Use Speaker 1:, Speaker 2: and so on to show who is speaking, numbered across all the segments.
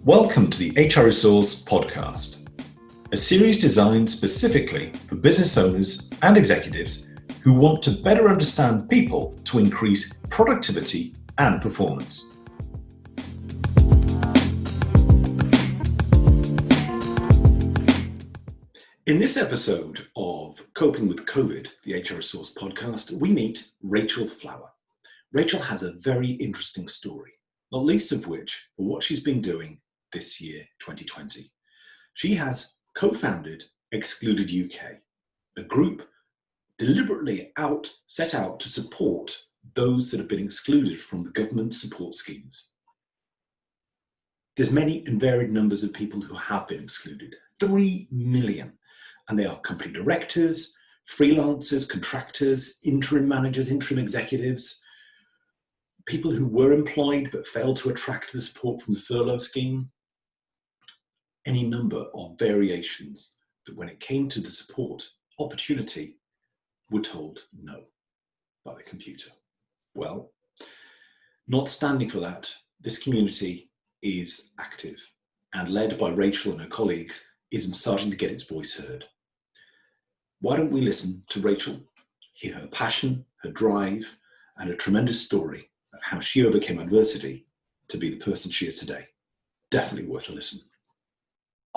Speaker 1: Welcome to the HReSource podcast, a series designed specifically for business owners and executives who want to better understand people to increase productivity and performance. In this episode of Coping with COVID, the HReSource podcast, we meet Rachel Flower. Rachel has a very interesting story, not least of which for what she's been doing this year, 2020. She has co-founded Excluded UK, a group deliberately set out to support those that have been excluded from the government support schemes. There's many and varied numbers of people who have been excluded, 3 million, and they are company directors, freelancers, contractors, interim managers, interim executives, people who were employed but failed to attract the support from the furlough scheme. Any number of variations that when it came to the support opportunity were told no by the computer. Well, not standing for that, this community is active and led by Rachel and her colleagues is starting to get its voice heard. Why don't we listen to Rachel, hear her passion, her drive, and a tremendous story of how she overcame adversity to be the person she is today. Definitely worth a listen.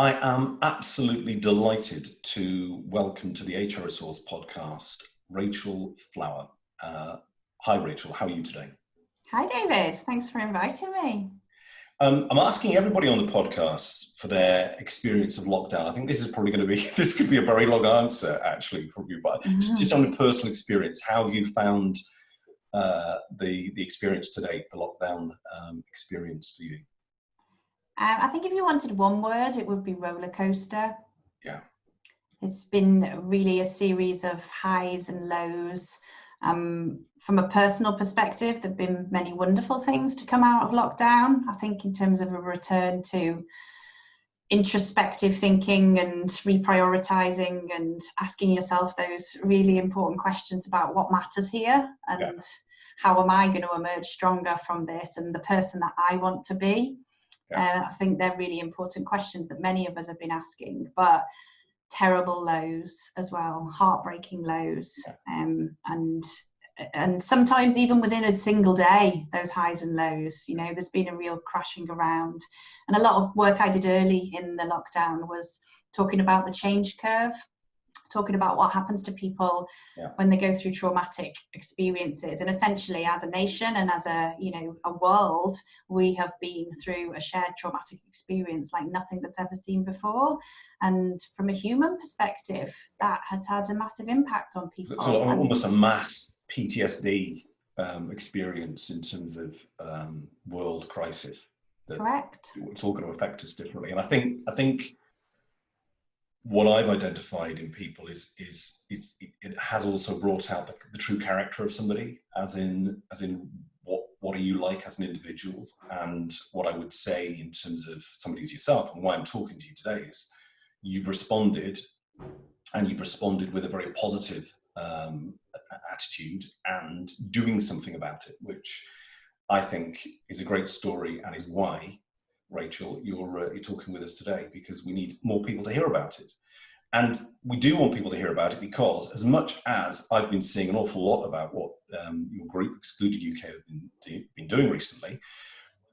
Speaker 1: I am absolutely delighted to welcome to the HReSource podcast, Rachel Flower. Hi, Rachel. How are you today?
Speaker 2: Hi, David. Thanks for inviting me.
Speaker 1: I'm asking everybody on the podcast for their experience of lockdown. I think this could be a very long answer, actually, from you, but just on a personal experience, how have you found the experience to date, the lockdown experience for you?
Speaker 2: I think if you wanted one word, it would be roller coaster.
Speaker 1: Yeah.
Speaker 2: It's been really a series of highs and lows. From a personal perspective, there have been many wonderful things to come out of lockdown. I think in terms of a return to introspective thinking and reprioritizing and asking yourself those really important questions about what matters here and how am I going to emerge stronger from this and the person that I want to be. I think they're really important questions that many of us have been asking, but terrible lows as well, heartbreaking lows, and sometimes even within a single day, those highs and lows, there's been a real crashing around. And a lot of work I did early in the lockdown was talking about the change curve, talking about what happens to people when they go through traumatic experiences. And essentially as a nation and as a world, we have been through a shared traumatic experience like nothing that's ever seen before. And from a human perspective, that has had a massive impact on people.
Speaker 1: So almost a mass PTSD experience in terms of world crisis.
Speaker 2: Correct.
Speaker 1: It's all going to affect us differently. And I think what I've identified in people is it has also brought out the true character of somebody, as in what are you like as an individual. And what I would say in terms of somebody as yourself, and why I'm talking to you today, is you've responded with a very positive attitude and doing something about it, which I think is a great story and is why, Rachel, you're talking with us today, because we need more people to hear about it. And we do want people to hear about it because as much as I've been seeing an awful lot about what your group, Excluded UK, have been doing recently,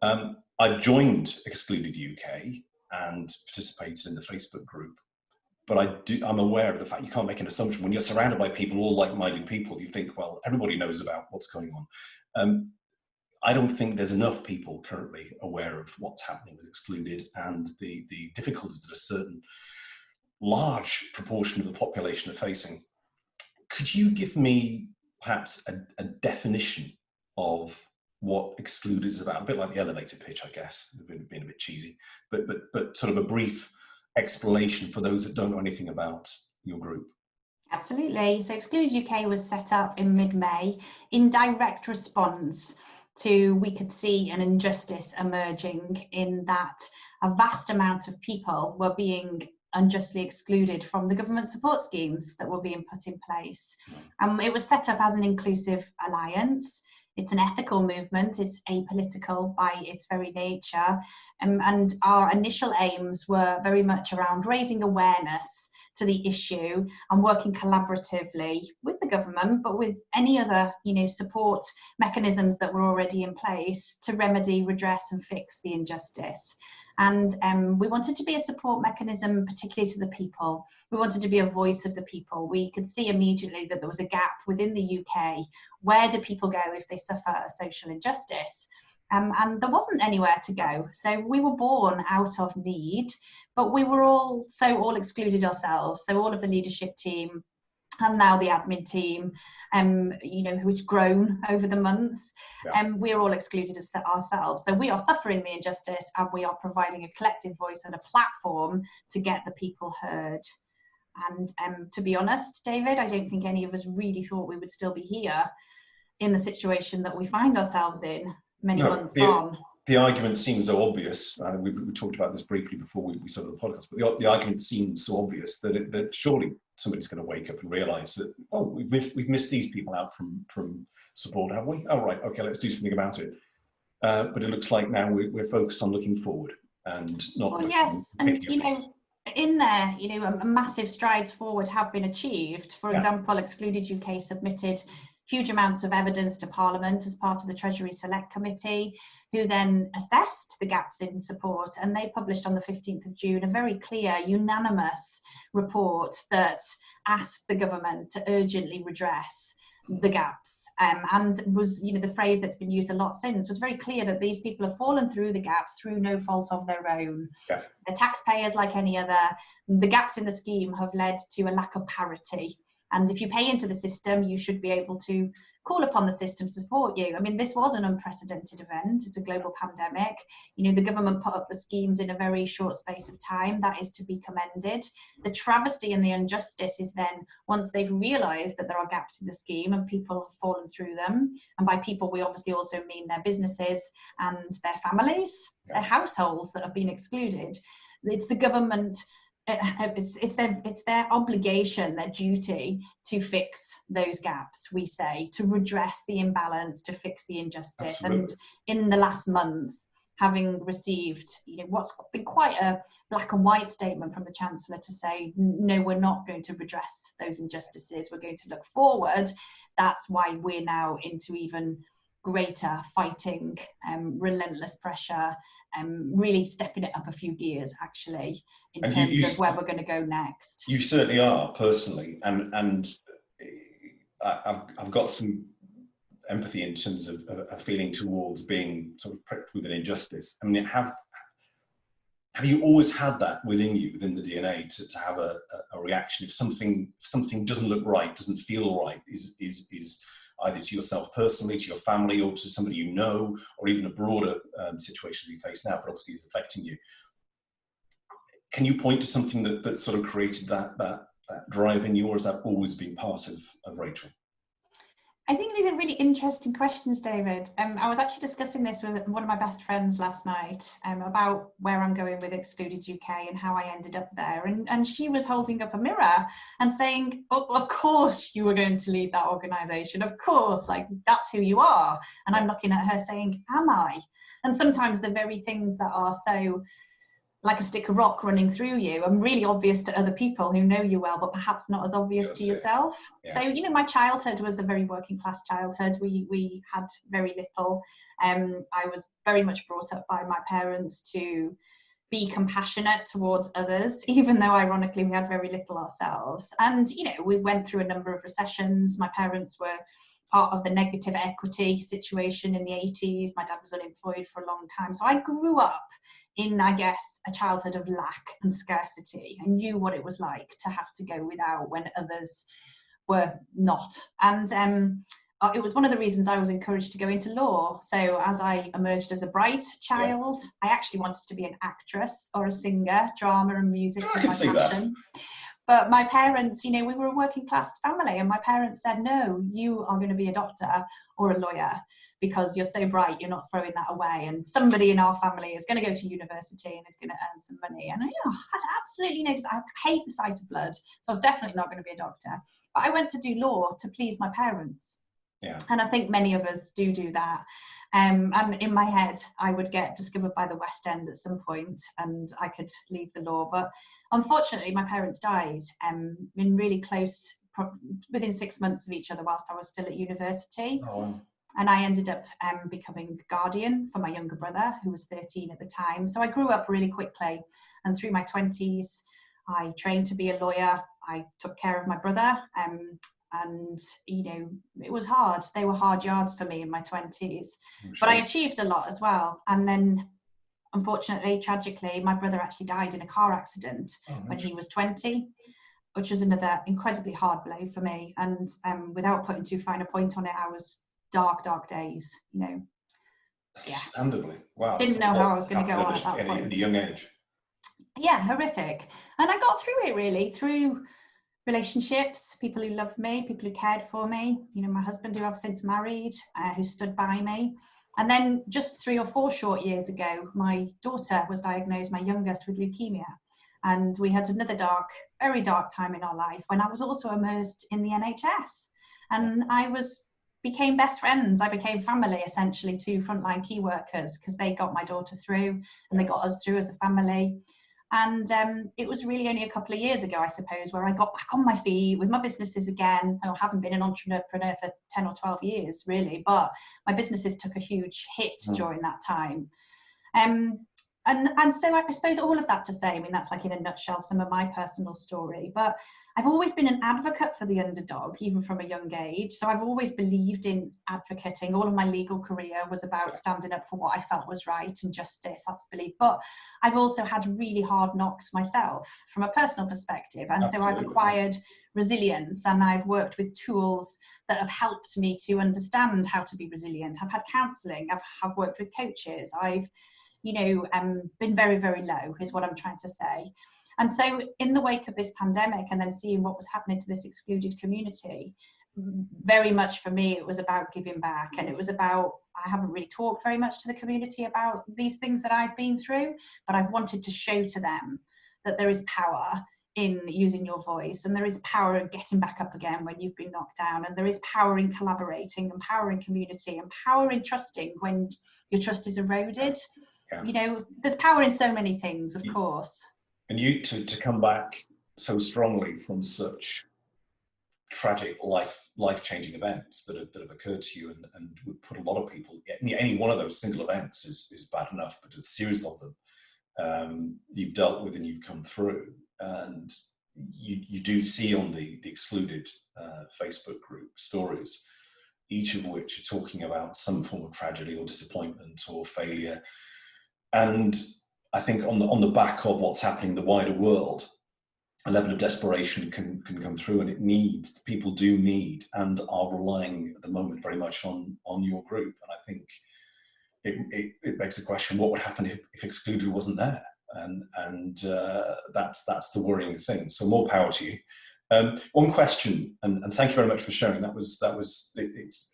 Speaker 1: I've joined Excluded UK and participated in the Facebook group. But I'm aware of the fact you can't make an assumption. When you're surrounded by people, all like-minded people, you think, well, everybody knows about what's going on. I don't think there's enough people currently aware of what's happening with Excluded and the difficulties that a certain large proportion of the population are facing. Could you give me perhaps a definition of what Excluded is about? A bit like the elevator pitch, I guess, being a bit cheesy, but sort of a brief explanation for those that don't know anything about your group.
Speaker 2: Absolutely. So Excluded UK was set up in mid-May in direct response to, we could see an injustice emerging in that a vast amount of people were being unjustly excluded from the government support schemes that were being put in place. It was set up as an inclusive alliance. It's an ethical movement, it's apolitical by its very nature. And our initial aims were very much around raising awareness to the issue and working collaboratively with the government, but with any other, support mechanisms that were already in place to remedy, redress and fix the injustice. And we wanted to be a support mechanism, particularly to the people. We wanted to be a voice of the people. We could see immediately that there was a gap within the UK. Where do people go if they suffer a social injustice? And there wasn't anywhere to go. So we were born out of need, but we were all excluded ourselves. So all of the leadership team and now the admin team, who's grown over the months, we're all excluded ourselves. So we are suffering the injustice and we are providing a collective voice and a platform to get the people heard. And to be honest, David, I don't think any of us really thought we would still be here in the situation that we find ourselves in many months on.
Speaker 1: The argument seems so obvious. We talked about this briefly before we started the podcast, but the argument seems so obvious that surely somebody's going to wake up and realise that, we've missed these people out from support, have we? Oh, right, okay, let's do something about it. But it looks like now we're focused on looking forward and not.
Speaker 2: Well, yes, and in there, massive strides forward have been achieved. For example, Excluded UK submitted huge amounts of evidence to Parliament as part of the Treasury Select Committee, who then assessed the gaps in support, and they published on the 15th of June a very clear, unanimous report that asked the government to urgently redress the gaps, and was, the phrase that's been used a lot since, was very clear that these people have fallen through the gaps through no fault of their own. They're taxpayers like any other. The gaps in the scheme have led to a lack of parity. And if you pay into the system, you should be able to call upon the system to support you. I mean, this was an unprecedented event. It's a global pandemic. The government put up the schemes in a very short space of time. That is to be commended. The travesty and the injustice is then, once they've realised that there are gaps in the scheme and people have fallen through them, and by people we obviously also mean their businesses and their families, their households that have been excluded. It's the government. It's their obligation, their duty to fix those gaps, we say, to redress the imbalance, to fix the injustice. Absolutely. And in the last month, having received what's been quite a black and white statement from the Chancellor to say, no, we're not going to redress those injustices, we're going to look forward, that's why we're now into even greater fighting, relentless pressure, really stepping it up a few gears actually in terms of where we're going to go next. You
Speaker 1: certainly are, personally, and I've got some empathy in terms of a feeling towards being sort of pricked with an injustice. I mean, have you always had that within you, within the DNA, to have a reaction if something doesn't look right, doesn't feel right, is either to yourself personally, to your family, or to somebody you know, or even a broader situation we face now, but obviously is affecting you? Can you point to something that sort of created that drive in you, or has that always been part of Rachel?
Speaker 2: I think these are really interesting questions, David. I was actually discussing this with one of my best friends last night about where I'm going with Excluded UK and how I ended up there. And she was holding up a mirror and saying, oh, of course you were going to lead that organisation. Of course, like, that's who you are. And I'm looking at her saying, am I? And sometimes the very things that are so like a stick of rock running through you and really obvious to other people who know you well, but perhaps not as obvious to yourself. Yeah. So, my childhood was a very working class childhood. We had very little. I was very much brought up by my parents to be compassionate towards others, even though ironically we had very little ourselves. And, we went through a number of recessions. My parents were part of the negative equity situation in the 80s. My dad was unemployed for a long time. So I grew up in, I guess, a childhood of lack and scarcity. I knew what it was like to have to go without when others were not. And it was one of the reasons I was encouraged to go into law. So as I emerged as a bright child, I actually wanted to be an actress or a singer. Drama and music was my passion. But my parents, we were a working class family, and my parents said, no, you are going to be a doctor or a lawyer because you're so bright, you're not throwing that away. And somebody in our family is going to go to university and is going to earn some money. And I had absolutely no desire. I hate the sight of blood. So I was definitely not going to be a doctor. But I went to do law to please my parents. And I think many of us do that. And in my head, I would get discovered by the West End at some point and I could leave the law. But unfortunately, my parents died in really close, within 6 months of each other whilst I was still at university.
Speaker 1: Oh, wow.
Speaker 2: And I ended up becoming guardian for my younger brother, who was 13 at the time. So I grew up really quickly. And through my 20s, I trained to be a lawyer. I took care of my brother. And, you know, it was hard. They were hard yards for me in my 20s. But I achieved a lot as well. And then, unfortunately, tragically, my brother actually died in a car accident when he was 20, which was another incredibly hard blow for me. And without putting too fine a point on it, I was dark days, you know.
Speaker 1: Understandably. Wow.
Speaker 2: Didn't know how I was going to go on at that point.
Speaker 1: At a young age.
Speaker 2: Yeah, horrific. And I got through it really through relationships, people who loved me, people who cared for me. You know, my husband, who I've since married, who stood by me. And then just 3 or 4 short years ago, my daughter was diagnosed, my youngest, with leukemia. And we had another very dark time in our life when I was also immersed in the NHS. And became best friends. I became family, essentially, to frontline key workers, because they got my daughter through and they got us through as a family. And it was really only a couple of years ago, I suppose, where I got back on my feet with my businesses again. I haven't been an entrepreneur for 10 or 12 years, really, but my businesses took a huge hit during that time. And so I suppose all of that to say, I mean, that's like in a nutshell some of my personal story, but I've always been an advocate for the underdog, even from a young age. So I've always believed in advocating. All of my legal career was about standing up for what I felt was right and justice, that's belief. But I've also had really hard knocks myself from a personal perspective. And so I've acquired resilience, and I've worked with tools that have helped me to understand how to be resilient. I've had counselling, I've worked with coaches, I've been very, very low is what I'm trying to say. And so in the wake of this pandemic and then seeing what was happening to this excluded community, very much for me, it was about giving back. And it was about, I haven't really talked very much to the community about these things that I've been through, but I've wanted to show to them that there is power in using your voice, and there is power in getting back up again when you've been knocked down, and there is power in collaborating, and power in community, and power in trusting when your trust is eroded. Yeah. You know, there's power in so many things, of course.
Speaker 1: And you to come back so strongly from such tragic life-changing events that have occurred to you, and would put a lot of people, any one of those single events is bad enough, but a series of them you've dealt with and you've come through, and you do see on the Excluded Facebook group stories, each of which are talking about some form of tragedy or disappointment or failure. And I think on the back of what's happening in the wider world, a level of desperation can come through, and people do need and are relying at the moment very much on your group. And I think it begs the question, what would happen if Excluded wasn't there? And that's the worrying thing. So more power to you. One question, and thank you very much for sharing.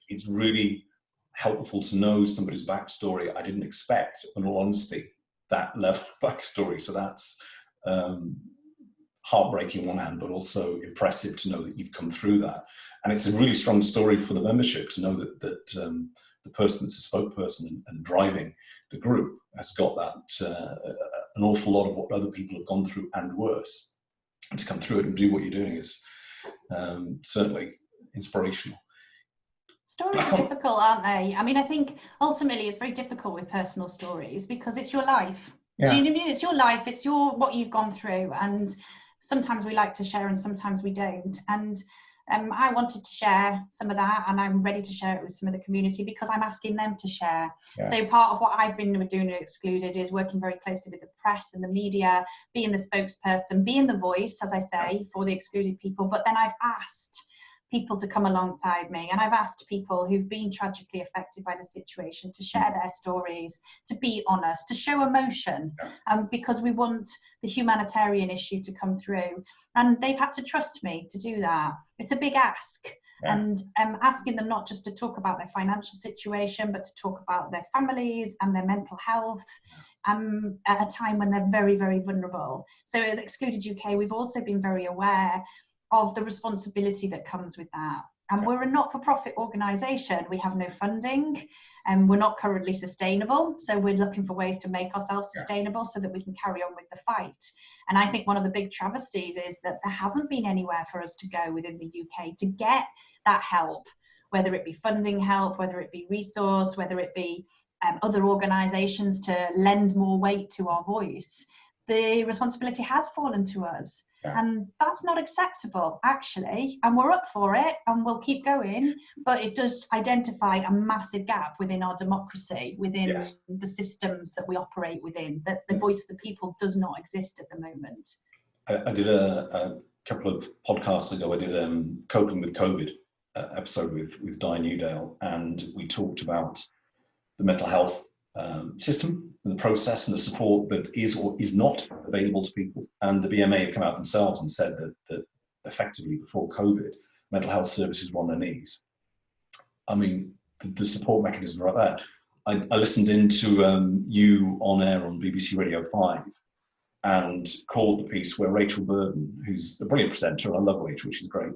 Speaker 1: It's really helpful to know somebody's backstory. I didn't expect, in all honesty, that level of backstory. So that's heartbreaking on one hand, but also impressive to know that you've come through that. And it's a really strong story for the membership to know that the person that's a spokesperson and driving the group has got that an awful lot of what other people have gone through and worse. And to come through it and do what you're doing is certainly inspirational.
Speaker 2: Stories are difficult, aren't they? I mean, I think ultimately it's very difficult with personal stories because it's your life. Yeah. Do you know what I mean? It's your life, it's what you've gone through, and sometimes we like to share and sometimes we don't. And I wanted to share some of that, and I'm ready to share it with some of the community because I'm asking them to share. Yeah. So part of what I've been doing at Excluded is working very closely with the press and the media, being the spokesperson, being the voice, as I say, for the excluded people. But then I've asked people to come alongside me, and I've asked people who've been tragically affected by the situation to share their stories, to be honest, to show emotion, because we want the humanitarian issue to come through, and they've had to trust me to do that. It's a big ask. Yeah. And asking them not just to talk about their financial situation, but to talk about their families and their mental health at a time when they're very, very vulnerable. So as Excluded UK, we've also been very aware of the responsibility that comes with that. And we're a not-for-profit organisation. We have no funding, and we're not currently sustainable. So we're looking for ways to make ourselves sustainable so that we can carry on with the fight. And I think one of the big travesties is that there hasn't been anywhere for us to go within the UK to get that help, whether it be funding help, whether it be resource, whether it be other organisations to lend more weight to our voice. The responsibility has fallen to us. And that's not acceptable, actually, and we're up for it and we'll keep going, but it does identify a massive gap within our democracy, within the systems that we operate within, that the voice of the people does not exist at the moment.
Speaker 1: I did a couple of podcasts ago, I did Coping with COVID episode with Di Newdale, and we talked about the mental health system and the process and the support that is or is not available to people. And the BMA have come out themselves and said that effectively before COVID, mental health services were on their knees. I mean, the support mechanism right there. I listened into you on air on BBC Radio 5 and called the piece where Rachel Burden, who's a brilliant presenter, and I love Rachel, she's great,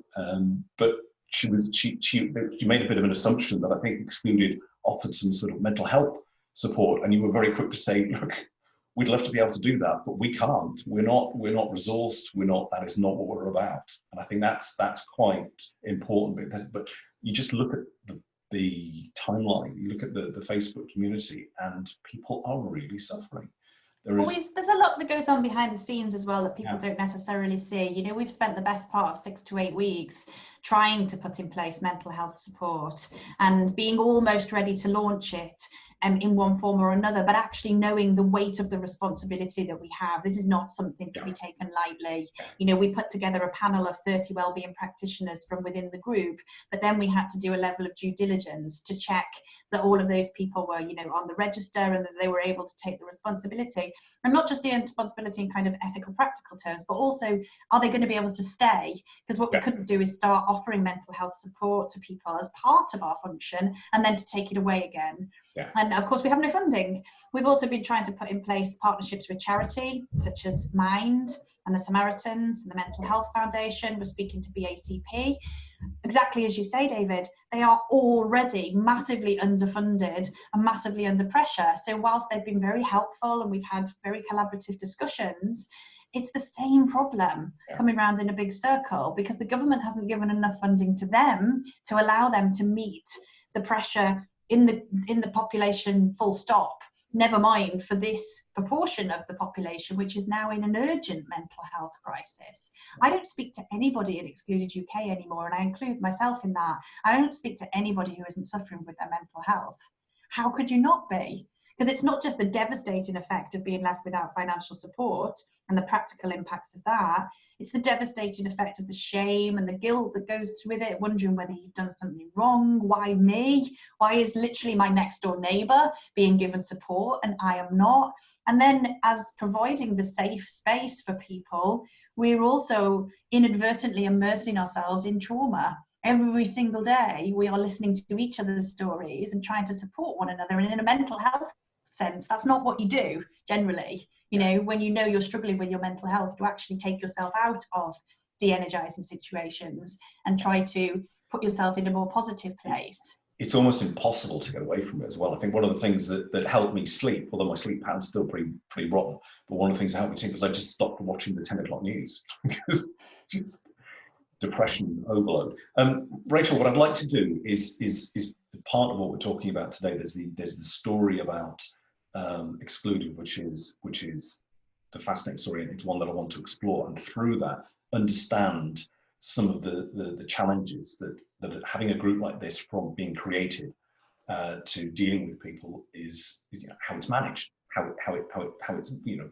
Speaker 1: but she made a bit of an assumption that I think Excluded offered some sort of mental health support, and you were very quick to say, look, we'd love to be able to do that, but we can't. We're not resourced. That is not what we're about. And I think that's quite important. But you just look at the timeline, you look at the Facebook community, and people are really suffering.
Speaker 2: There's a lot that goes on behind the scenes as well that people don't necessarily see. You know, we've spent the best part of 6 to 8 weeks trying to put in place mental health support and being almost ready to launch it in one form or another, but actually knowing the weight of the responsibility that we have. This is not something to be taken lightly. You know, we put together a panel of 30 wellbeing practitioners from within the group, but then we had to do a level of due diligence to check that all of those people were, you know, on the register and that they were able to take the responsibility. And not just the responsibility in kind of ethical, practical terms, but also, are they going to be able to stay? Because what we couldn't do is start offering mental health support to people as part of our function and then to take it away again. And of course, we have no funding. We've also been trying to put in place partnerships with charity, such as Mind and the Samaritans and the Mental Health Foundation. We're speaking to BACP. Exactly as you say, David, they are already massively underfunded and massively under pressure. So whilst they've been very helpful and we've had very collaborative discussions, it's the same problem coming around in a big circle because the government hasn't given enough funding to them to allow them to meet the pressure in the population, full stop, never mind for this proportion of the population which is now in an urgent mental health crisis. I don't speak to anybody in Excluded UK anymore, and I include myself in that. I don't speak to anybody who isn't suffering with their mental health. How could you not be? Because it's not just the devastating effect of being left without financial support and the practical impacts of that, it's the devastating effect of the shame and the guilt that goes with it, wondering whether you've done something wrong. Why me? Why is literally my next door neighbour being given support and I am not? And then as providing the safe space for people, we're also inadvertently immersing ourselves in trauma. Every single day, we are listening to each other's stories and trying to support one another. And in a mental health sense, that's not what you do generally. You know, when you know you're struggling with your mental health, you actually take yourself out of de-energizing situations and try to put yourself in a more positive place.
Speaker 1: It's almost impossible to get away from it as well. I think one of the things that helped me sleep, although my sleep pattern's still pretty rotten, but one of the things that helped me sleep was I just stopped watching the 10 o'clock news because just depression overload. Rachel, what I'd like to do is part of what we're talking about today. There's the story about Excluded, which is the fascinating story, and it's one that I want to explore, and through that understand some of the challenges that having a group like this, from being created to dealing with people, is, you know, how it's managed, how it's, you know,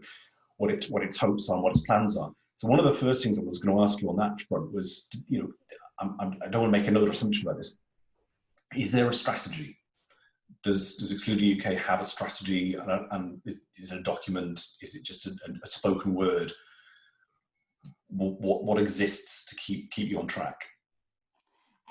Speaker 1: what its hopes are and what its plans are. So one of the first things I was going to ask you on that front was, you know, I don't want to make another assumption about this. Is there a strategy? Does Excluded UK have a strategy, and is it a document? Is it just a spoken word? What exists to keep you on track?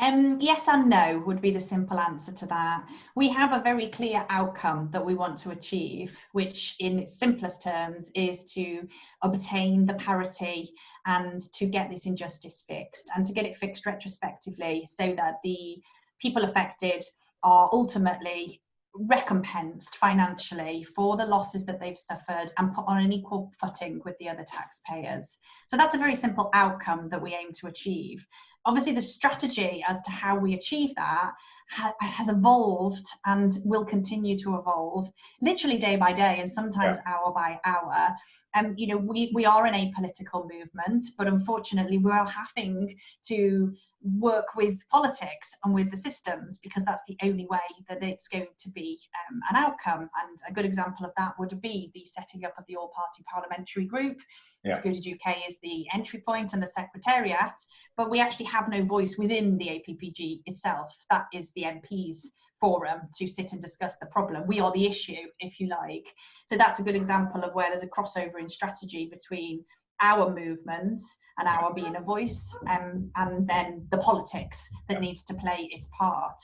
Speaker 2: Yes and no would be the simple answer to that. We have a very clear outcome that we want to achieve, which in its simplest terms is to obtain the parity and to get this injustice fixed, and to get it fixed retrospectively so that the people affected are ultimately recompensed financially for the losses that they've suffered and put on an equal footing with the other taxpayers. So that's a very simple outcome that we aim to achieve. Obviously, the strategy as to how we achieve that has evolved and will continue to evolve literally day by day and sometimes hour by hour. We are an apolitical movement, but unfortunately we are having to work with politics and with the systems, because that's the only way that it's going to be an outcome. And a good example of that would be the setting up of the all-party parliamentary group. Excluded UK is the entry point and the secretariat, but we actually have no voice within the APPG itself. That is the MPs forum to sit and discuss the problem. We are the issue, if you like. So that's a good example of where there's a crossover in strategy between our movement and our being a voice, and then the politics that needs to play its part.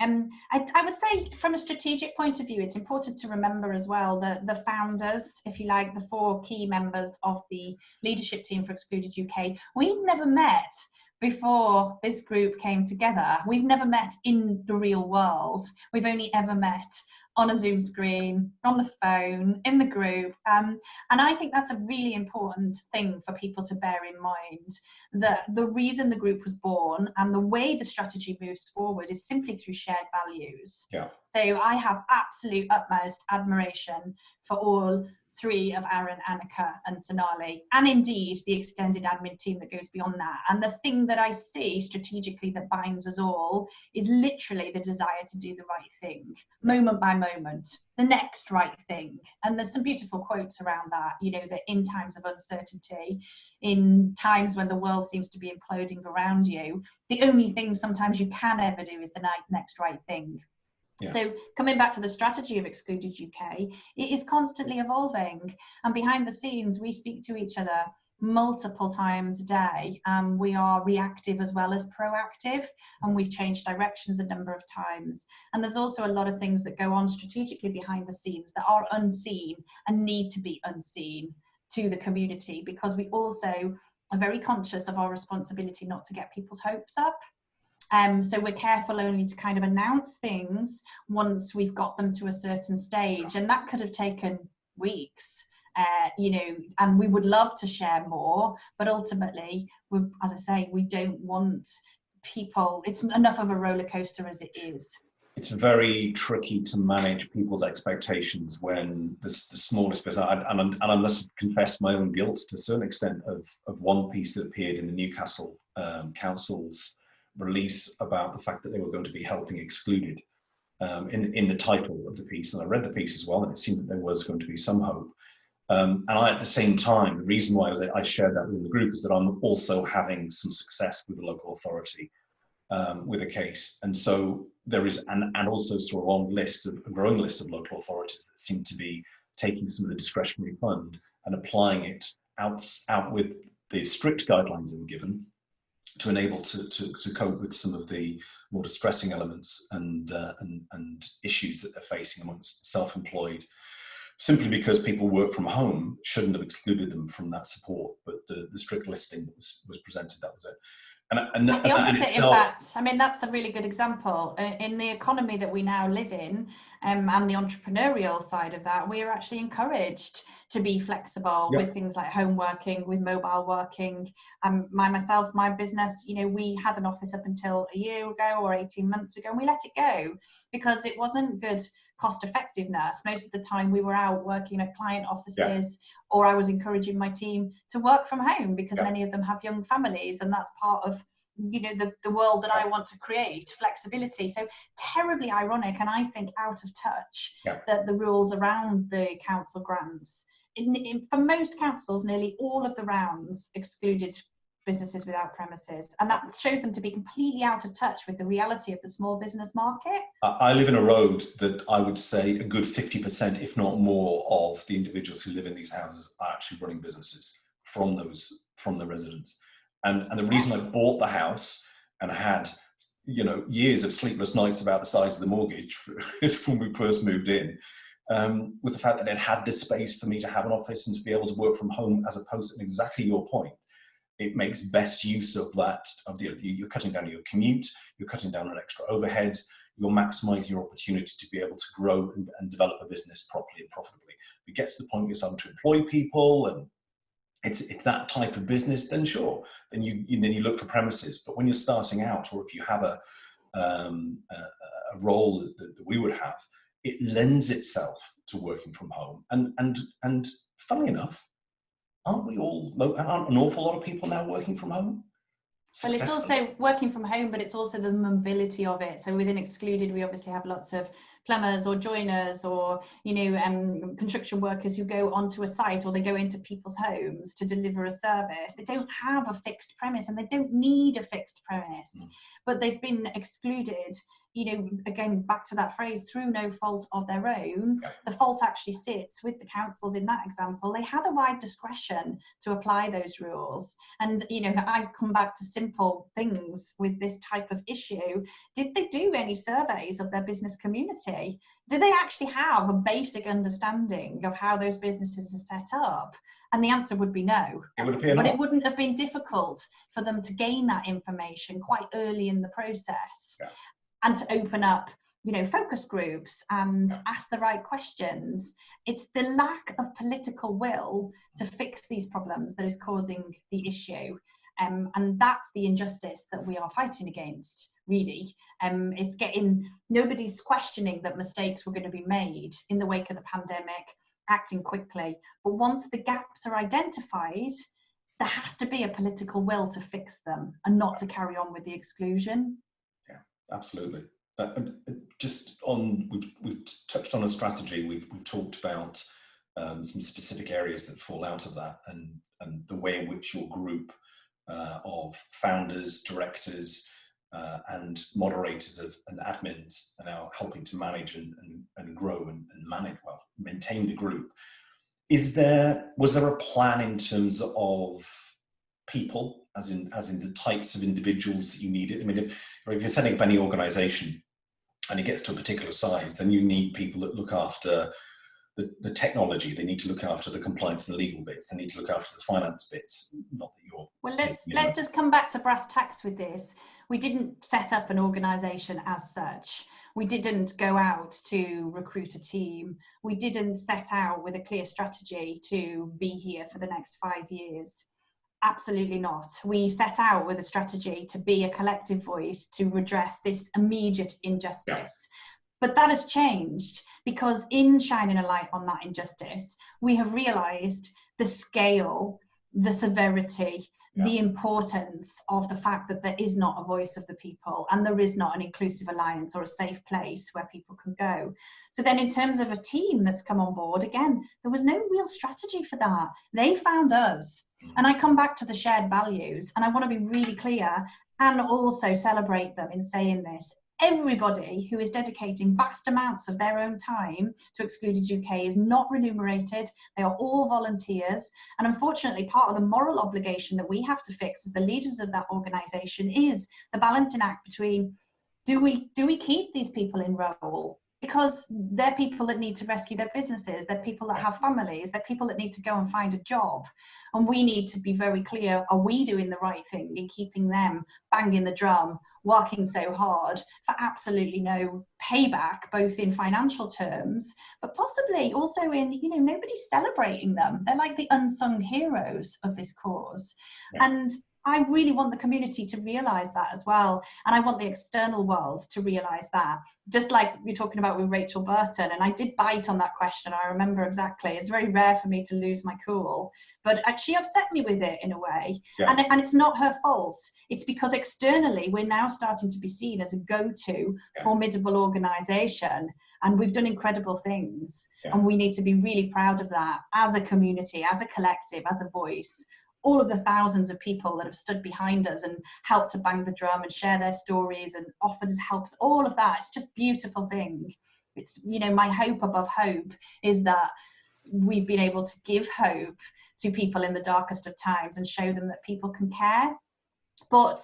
Speaker 2: I would say from a strategic point of view, it's important to remember as well that the founders, if you like, the 4 key members of the leadership team for Excluded UK, we've never met before this group came together. We've never met in the real world. We've only ever met on a Zoom screen, on the phone, in the group. And I think that's a really important thing for people to bear in mind, that the reason the group was born and the way the strategy moves forward is simply through shared values. So I have absolute utmost admiration for all 3 of Aaron, Annika and Sonali, and indeed the extended admin team that goes beyond that. And the thing that I see strategically that binds us all is literally the desire to do the right thing, moment by moment, the next right thing. And there's some beautiful quotes around that, that in times of uncertainty, in times when the world seems to be imploding around you, the only thing sometimes you can ever do is the next right thing. So coming back to the strategy of Excluded UK, it is constantly evolving, and behind the scenes we speak to each other multiple times a day. We are reactive as well as proactive, and we've changed directions a number of times. And there's also a lot of things that go on strategically behind the scenes that are unseen and need to be unseen to the community, because we also are very conscious of our responsibility not to get people's hopes up. So we're careful only to kind of announce things once we've got them to a certain stage, and that could have taken weeks, and we would love to share more, but ultimately, as I say, we don't want people, it's enough of a roller coaster as it is.
Speaker 1: It's very tricky to manage people's expectations when the smallest bit, and I must confess my own guilt to a certain extent of one piece that appeared in the Newcastle Council's release about the fact that they were going to be helping Excluded in the title of the piece. And I read the piece as well, and it seemed that there was going to be some hope. And I, at the same time, the reason why I shared that with the group is that I'm also having some success with the local authority with a case. And so there is, and also sort of a growing list of local authorities that seem to be taking some of the discretionary fund and applying it out with the strict guidelines that were given to enable to cope with some of the more distressing elements and issues that they're facing amongst self-employed, simply because people work from home shouldn't have excluded them from that support, but the strict listing that was presented, that was it.
Speaker 2: And the opposite, in fact, I mean, that's a really good example. In the economy that we now live in, and the entrepreneurial side of that, we are actually encouraged to be flexible with things like home working, with mobile working. My business, we had an office up until a year ago or 18 months ago, and we let it go because it wasn't good cost effectiveness. Most of the time we were out working at client offices, or I was encouraging my team to work from home because many of them have young families, and that's part of the world that I want to create, flexibility. So terribly ironic, and I think out of touch that the rules around the council grants, for most councils, nearly all of the rounds excluded businesses without premises, and that shows them to be completely out of touch with the reality of the small business market.
Speaker 1: I live in a road that I would say a good 50%, if not more, of the individuals who live in these houses are actually running businesses from the residents. And the reason I bought the house and had years of sleepless nights about the size of the mortgage when we first moved in, was the fact that it had this space for me to have an office and to be able to work from home, as opposed to exactly your point. It makes best use of that. You're cutting down your commute, you're cutting down on extra overheads, you're maximizing your opportunity to be able to grow and develop a business properly and profitably. If it gets to the point you're starting to employ people and it's that type of business, then sure, then you look for premises. But when you're starting out, or if you have a role that we would have, it lends itself to working from home. And funnily enough, aren't an awful lot of people now working from home?
Speaker 2: Well, it's also working from home, but it's also the mobility of it. So within Excluded, we obviously have lots of plumbers or joiners or, construction workers who go onto a site, or they go into people's homes to deliver a service. They don't have a fixed premise, and they don't need a fixed premise, but they've been excluded, again, back to that phrase, through no fault of their own. The fault actually sits with the councils in that example. They had a wide discretion to apply those rules. And, I come back to simple things with this type of issue. Did they do any surveys of their business community? Do they actually have a basic understanding of how those businesses are set up? And the answer would be no.
Speaker 1: It would appear
Speaker 2: but
Speaker 1: not.
Speaker 2: It wouldn't have been difficult for them to gain that information quite early in the process. And to open up, focus groups and ask the right questions. It's the lack of political will to fix these problems that is causing the issue. And that's the injustice that we are fighting against, really. It's nobody's questioning that mistakes were going to be made in the wake of the pandemic, acting quickly. But once the gaps are identified, there has to be a political will to fix them and not to carry on with the exclusion.
Speaker 1: Absolutely. We've touched on a strategy. We've talked about some specific areas that fall out of that, and the way in which your group of founders, directors, and moderators and admins are now helping to manage and grow and maintain the group. Was there a plan in terms of people, as in the types of individuals that you needed? I mean, if you're setting up any organization and it gets to a particular size, then you need people that look after the technology. They need to look after the compliance and legal bits. They need to look after the finance bits. Not that you're...
Speaker 2: Well, let's just come back to brass tacks with this. We didn't set up an organization as such. We didn't go out to recruit a team. We didn't set out with a clear strategy to be here for the next 5 years. Absolutely not. We set out with a strategy to be a collective voice to redress this immediate injustice. But that has changed, because in shining a light on that injustice, we have realised the scale, the severity, the importance of the fact that there is not a voice of the people, and there is not an inclusive alliance or a safe place where people can go. So then in terms of a team that's come on board, again, there was no real strategy for that. They found us. And I come back to the shared values, and I want to be really clear and also celebrate them in saying this. Everybody who is dedicating vast amounts of their own time to Excluded UK is not remunerated. They are all volunteers. And unfortunately, part of the moral obligation that we have to fix as the leaders of that organisation is the balancing act between, do we keep these people in role? Because they're people that need to rescue their businesses, they're people that have families, they're people that need to go and find a job. And we need to be very clear, are we doing the right thing in keeping them banging the drum, working so hard for absolutely no payback, both in financial terms, but possibly also in, nobody's celebrating them. They're like the unsung heroes of this cause. And I really want the community to realise that as well. And I want the external world to realise that. Just like you're talking about with Rachel Burton, and I did bite on that question, I remember exactly. It's very rare for me to lose my cool, but she upset me with it in a way. And it's not her fault. It's because externally we're now starting to be seen as a go-to formidable organisation. And we've done incredible things. And we need to be really proud of that as a community, as a collective, as a voice. All of the thousands of people that have stood behind us and helped to bang the drum and share their stories and offered us help, all of that, it's just a beautiful thing. It's, my hope above hope is that we've been able to give hope to people in the darkest of times and show them that people can care. But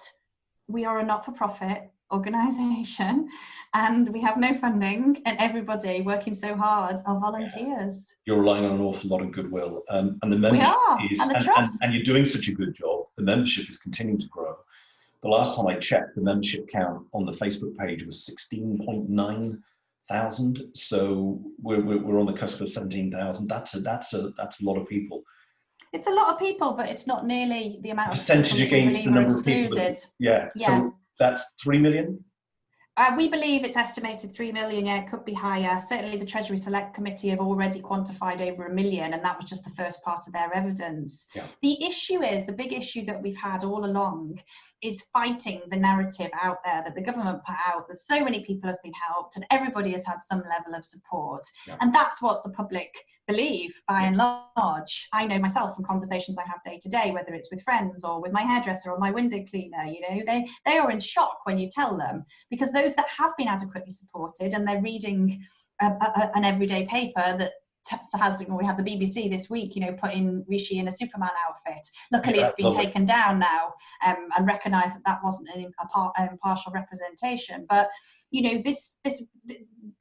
Speaker 2: we are a not-for-profit. organisation, and we have no funding, and everybody working so hard are volunteers.
Speaker 1: You're relying on an awful lot of goodwill, and the
Speaker 2: We
Speaker 1: membership
Speaker 2: are,
Speaker 1: is,
Speaker 2: and the trust.
Speaker 1: and you're doing such a good job. The membership is continuing to grow. The last time I checked, the membership count on the Facebook page was 16.9 thousand. So we're on the cusp of 17,000. That's a lot of people.
Speaker 2: It's a lot of people, but it's not nearly the amount of
Speaker 1: percentage against the number of people. Yeah. So that's 3 million.
Speaker 2: We believe it's estimated 3 million. Yeah, it could be higher. Certainly the Treasury Select Committee have already quantified over 1 million, and that was just the first part of their evidence.
Speaker 1: Yeah.
Speaker 2: The issue is, the big issue that we've had all along is fighting the narrative out there that the government put out, that so many people have been helped and everybody has had some level of support. Yeah. And that's what the public believe by and large. I know myself from conversations I have day to day, whether it's with friends or with my hairdresser or my window cleaner, you know, they are in shock when you tell them, because those that have been adequately supported and they're reading an everyday paper that has, we had the BBC this week, you know, putting Rishi in a Superman outfit. Luckily, it's been taken down now, and recognised that that wasn't an impartial representation. But you know,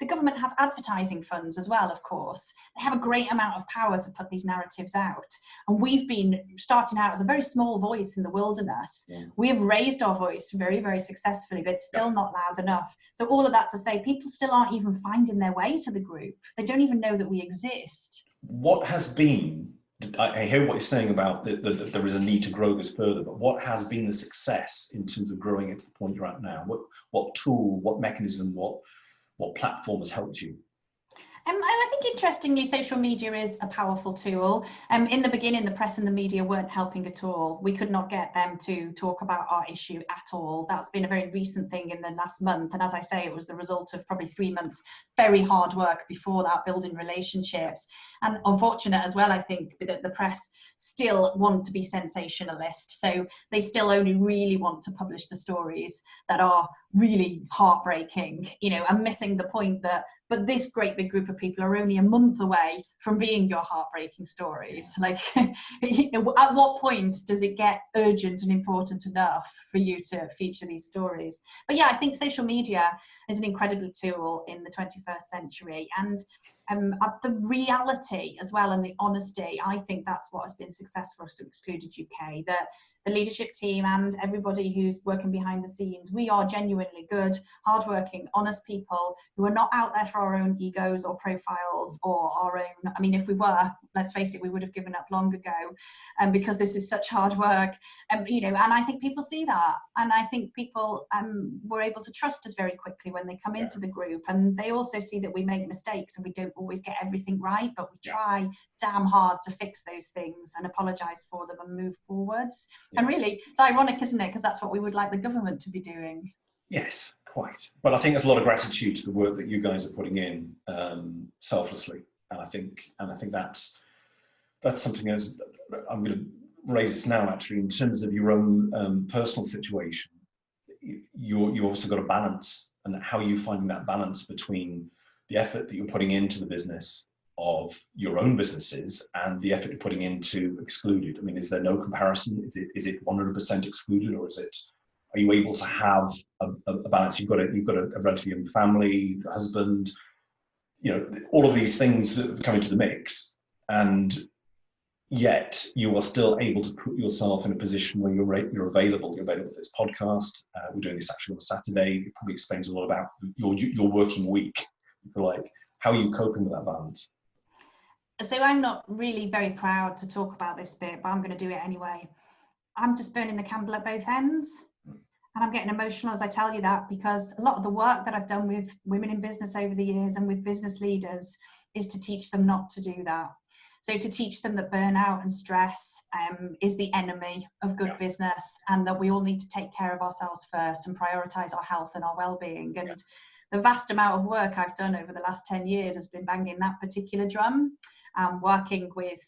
Speaker 2: the government has advertising funds as well, of course. They have a great amount of power to put these narratives out. And we've been starting out as a very small voice in the wilderness. Yeah. We have raised our voice very, very successfuly, but it's still not loud enough. So all of that to say, people still aren't even finding their way to the group. They don't even know that we exist.
Speaker 1: What has been, I hear what you're saying about that there is a need to grow this further, but what has been the success in terms of growing it to the point you're at now? What tool, what mechanism, what platform has helped you?
Speaker 2: I think interestingly, social media is a powerful tool. In the beginning, the press and the media weren't helping at all. We could not get them to talk about our issue at all. That's been a very recent thing in the last month. And as I say, it was the result of probably 3 months, very hard work before that, building relationships. And unfortunate as well, I think, that the press still want to be sensationalist. So they still only really want to publish the stories that are really heartbreaking, you know, and missing the point that, but this great big group of people are only a month away from being your heartbreaking stories. Like, at what point does it get urgent and important enough for you to feature these stories? But yeah, I think social media is an incredible tool in the 21st century. And the reality as well, and the honesty, I think that's what has been successful for Excluded UK, that the leadership team and everybody who's working behind the scenes, we are genuinely good, hardworking, honest people who are not out there for our own egos or profiles or our own, I mean, if we were, let's face it, we would have given up long ago, because this is such hard work, you know, and I think people see that, and I think people were able to trust us very quickly when they come into the group, and they also see that we make mistakes and we don't always get everything right, but we try damn hard to fix those things and apologize for them and move forwards. And really, it's ironic, isn't it? Because that's what we would like the government to be doing.
Speaker 1: Yes, quite. But I think there's a lot of gratitude to the work that you guys are putting in selflessly, and I think that's something else. I'm going to raise this now, actually, in terms of your own personal situation. You also got a balance, and how are you finding that balance between the effort that you're putting into the business of your own businesses and the effort you're putting into Excluded? I mean, is there no comparison? Is it 100% Excluded, or are you able to have a balance? You've got a relatively young family, a husband, you know, all of these things that come into the mix, and yet you are still able to put yourself in a position where you're available. You're available for this podcast. We're doing this actually on a Saturday. It probably explains a lot about your working week. If you like, how are you coping with that balance?
Speaker 2: So I'm not really very proud to talk about this bit, but I'm going to do it anyway. I'm just burning the candle at both ends. And I'm getting emotional as I tell you that, because a lot of the work that I've done with women in business over the years and with business leaders is to teach them not to do that. So to teach them that burnout and stress is the enemy of good business, and that we all need to take care of ourselves first and prioritize our health and our well-being. And the vast amount of work I've done over the last 10 years has been banging that particular drum. Working with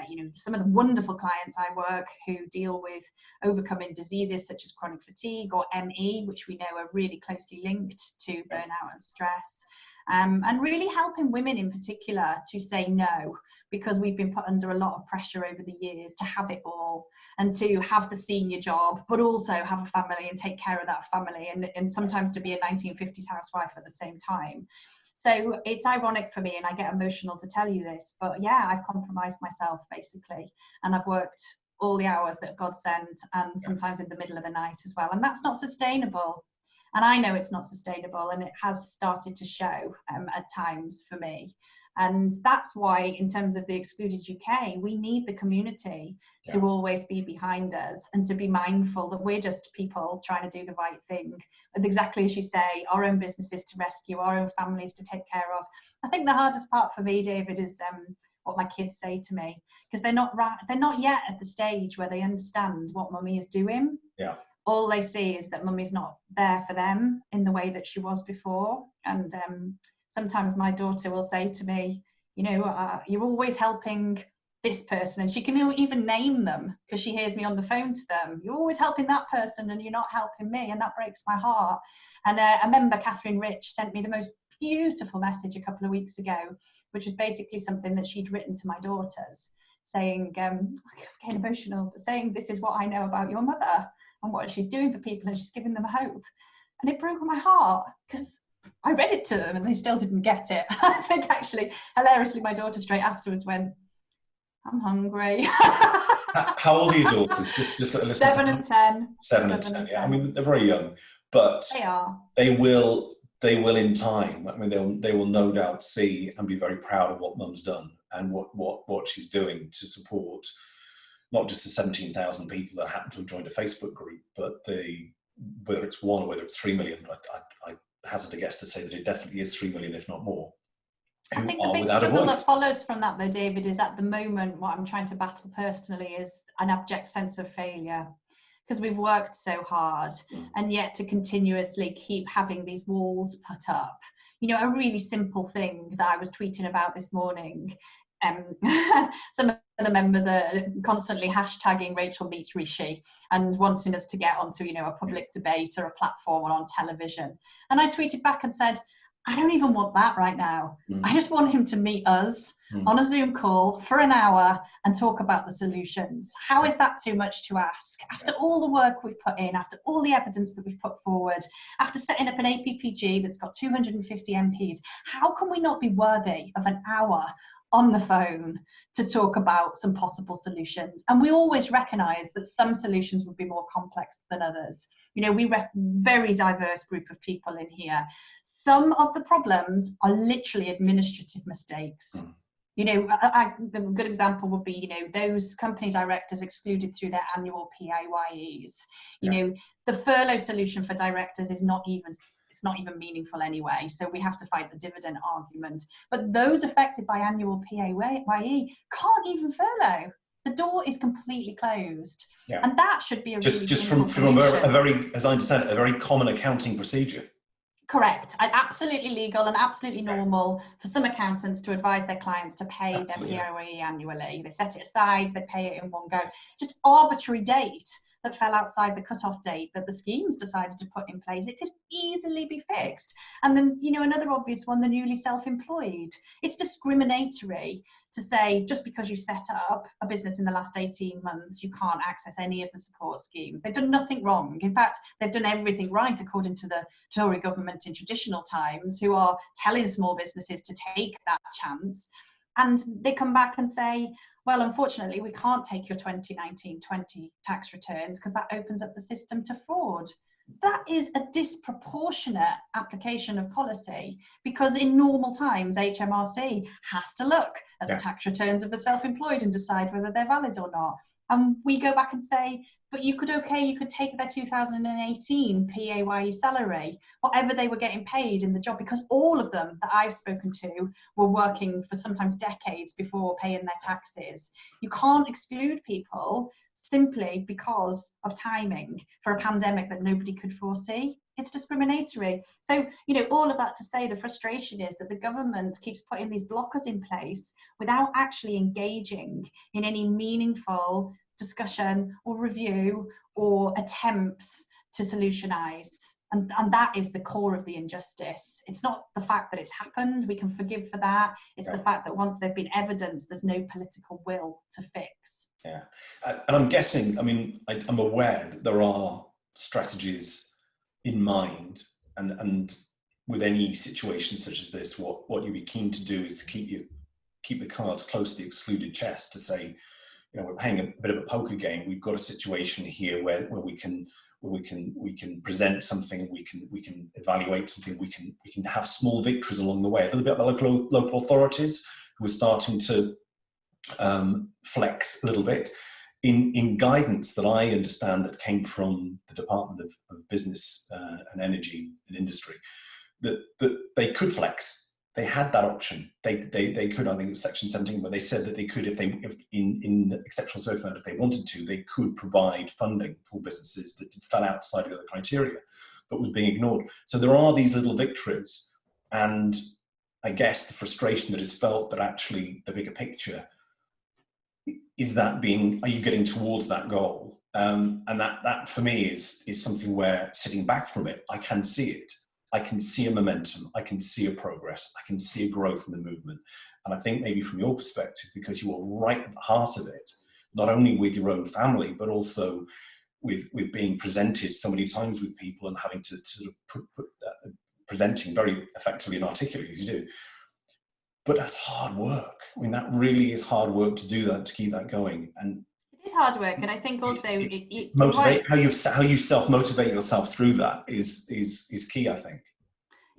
Speaker 2: you know, some of the wonderful clients I work who deal with overcoming diseases such as chronic fatigue or ME, which we know are really closely linked to burnout and stress. and really helping women in particular to say no, because we've been put under a lot of pressure over the years to have it all and to have the senior job, but also have a family and take care of that family, and sometimes to be a 1950s housewife at the same time. So it's ironic for me, and I get emotional to tell you this, but yeah, I've compromised myself basically, and I've worked all the hours that God sent, and sometimes in the middle of the night as well, and that's not sustainable. And I know it's not sustainable, and it has started to show at times for me. And that's why, in terms of the Excluded UK, we need the community to always be behind us and to be mindful that we're just people trying to do the right thing. With exactly as you say, our own businesses to rescue, our own families to take care of. I think the hardest part for me, David, is what my kids say to me, because they're not yet at the stage where they understand what mummy is doing.
Speaker 1: Yeah.
Speaker 2: All they see is that mummy's not there for them in the way that she was before. And sometimes my daughter will say to me, you know, you're always helping this person, and she can even name them because she hears me on the phone to them. You're always helping that person and you're not helping me, and that breaks my heart. And I remember Catherine Rich sent me the most beautiful message a couple of weeks ago, which was basically something that she'd written to my daughters, saying, I'm getting emotional, but saying, this is what I know about your mother and what she's doing for people, and she's giving them hope. And it broke my heart because I read it to them and they still didn't get it. I think actually, hilariously, my daughter straight afterwards went, I'm hungry.
Speaker 1: How old are your daughters? Just listen.
Speaker 2: 7 and 10.
Speaker 1: 7 and 10. Yeah, I mean, they're very young, but
Speaker 2: they are.
Speaker 1: They will in time. I mean, they will no doubt see and be very proud of what Mum's done and what she's doing to support not just the 17,000 people that happen to have joined a Facebook group, but whether it's 1 or whether it's 3 million. I hazard a guess to say that it definitely is 3 million, if not more.
Speaker 2: I think the big struggle that follows from that, though, David, is at the moment what I'm trying to battle personally is an abject sense of failure, because we've worked so hard, and yet to continuously keep having these walls put up. You know, a really simple thing that I was tweeting about this morning. Some of the members are constantly hashtagging Rachel meets Rishi and wanting us to get onto, you know, a public debate or a platform or on television. And I tweeted back and said, I don't even want that right now. I just want him to meet us on a Zoom call for an hour and talk about the solutions. How is that too much to ask? After all the work we've put in, after all the evidence that we've put forward, after setting up an APPG that's got 250 MPs, how can we not be worthy of an hour on the phone to talk about some possible solutions? And we always recognise that some solutions would be more complex than others. You know, very diverse group of people in here. Some of the problems are literally administrative mistakes. You know, a good example would be, you know, those company directors excluded through their annual PAYEs. You know, the furlough solution for directors is not even meaningful anyway. So we have to fight the dividend argument. But those affected by annual PAYE can't even furlough. The door is completely closed. And that should be a
Speaker 1: just from a very, as I understand it, a very common accounting procedure.
Speaker 2: Correct. Absolutely legal and absolutely normal for some accountants to advise their clients to pay their PAYE annually. They set it aside, they pay it in one go. Just arbitrary date that fell outside the cutoff date that the schemes decided to put in place. It could easily be fixed. And then, you know, another obvious one, the newly self-employed. It's discriminatory to say just because you set up a business in the last 18 months, you can't access any of the support schemes. They've done nothing wrong. In fact, they've done everything right according to the Tory government in traditional times, who are telling small businesses to take that chance. And they come back and say, well, unfortunately, we can't take your 2019-20 tax returns because that opens up the system to fraud. That is a disproportionate application of policy, because in normal times, HMRC has to look at the tax returns of the self-employed and decide whether they're valid or not. And we go back and say, but you could take their 2018 PAYE salary, whatever they were getting paid in the job, because all of them that I've spoken to were working for sometimes decades before paying their taxes. You can't exclude people simply because of timing for a pandemic that nobody could foresee. It's discriminatory. So, you know, all of that to say the frustration is that the government keeps putting these blockers in place without actually engaging in any meaningful discussion or review or attempts to solutionize And that is the core of the injustice. It's not the fact that it's happened, we can forgive for that. It's the fact that once there've been evidence, there's no political will to fix.
Speaker 1: Yeah. And I'm guessing, I mean, I'm aware that there are strategies in mind, and with any situation such as this, what you'd be keen to do is to keep the cards close to the excluded chest, to say, you know, we're playing a bit of a poker game. We've got a situation here where we can present something, we can evaluate something, we can have small victories along the way. A little bit like local authorities who are starting to flex a little bit in guidance that I understand that came from the Department of Business and Energy and Industry, that they could flex. They had that option. They could, I think it was Section 17, where they said that they could, if in exceptional circumstances, if they wanted to, they could provide funding for businesses that fell outside of the other criteria, but was being ignored. So there are these little victories, and I guess the frustration that is felt that actually the bigger picture is that are you getting towards that goal? And that for me is something where, sitting back from it, I can see it. I can see a momentum, I can see a progress, I can see a growth in the movement. And I think maybe from your perspective, because you are right at the heart of it, not only with your own family, but also with being presented so many times with people and having to sort of presenting very effectively and articulately as you do. But that's hard work. I mean, that really is hard work to do that, to keep that going. And
Speaker 2: it is hard work, and I think also
Speaker 1: motivate, how you self-motivate yourself through that is key, I think.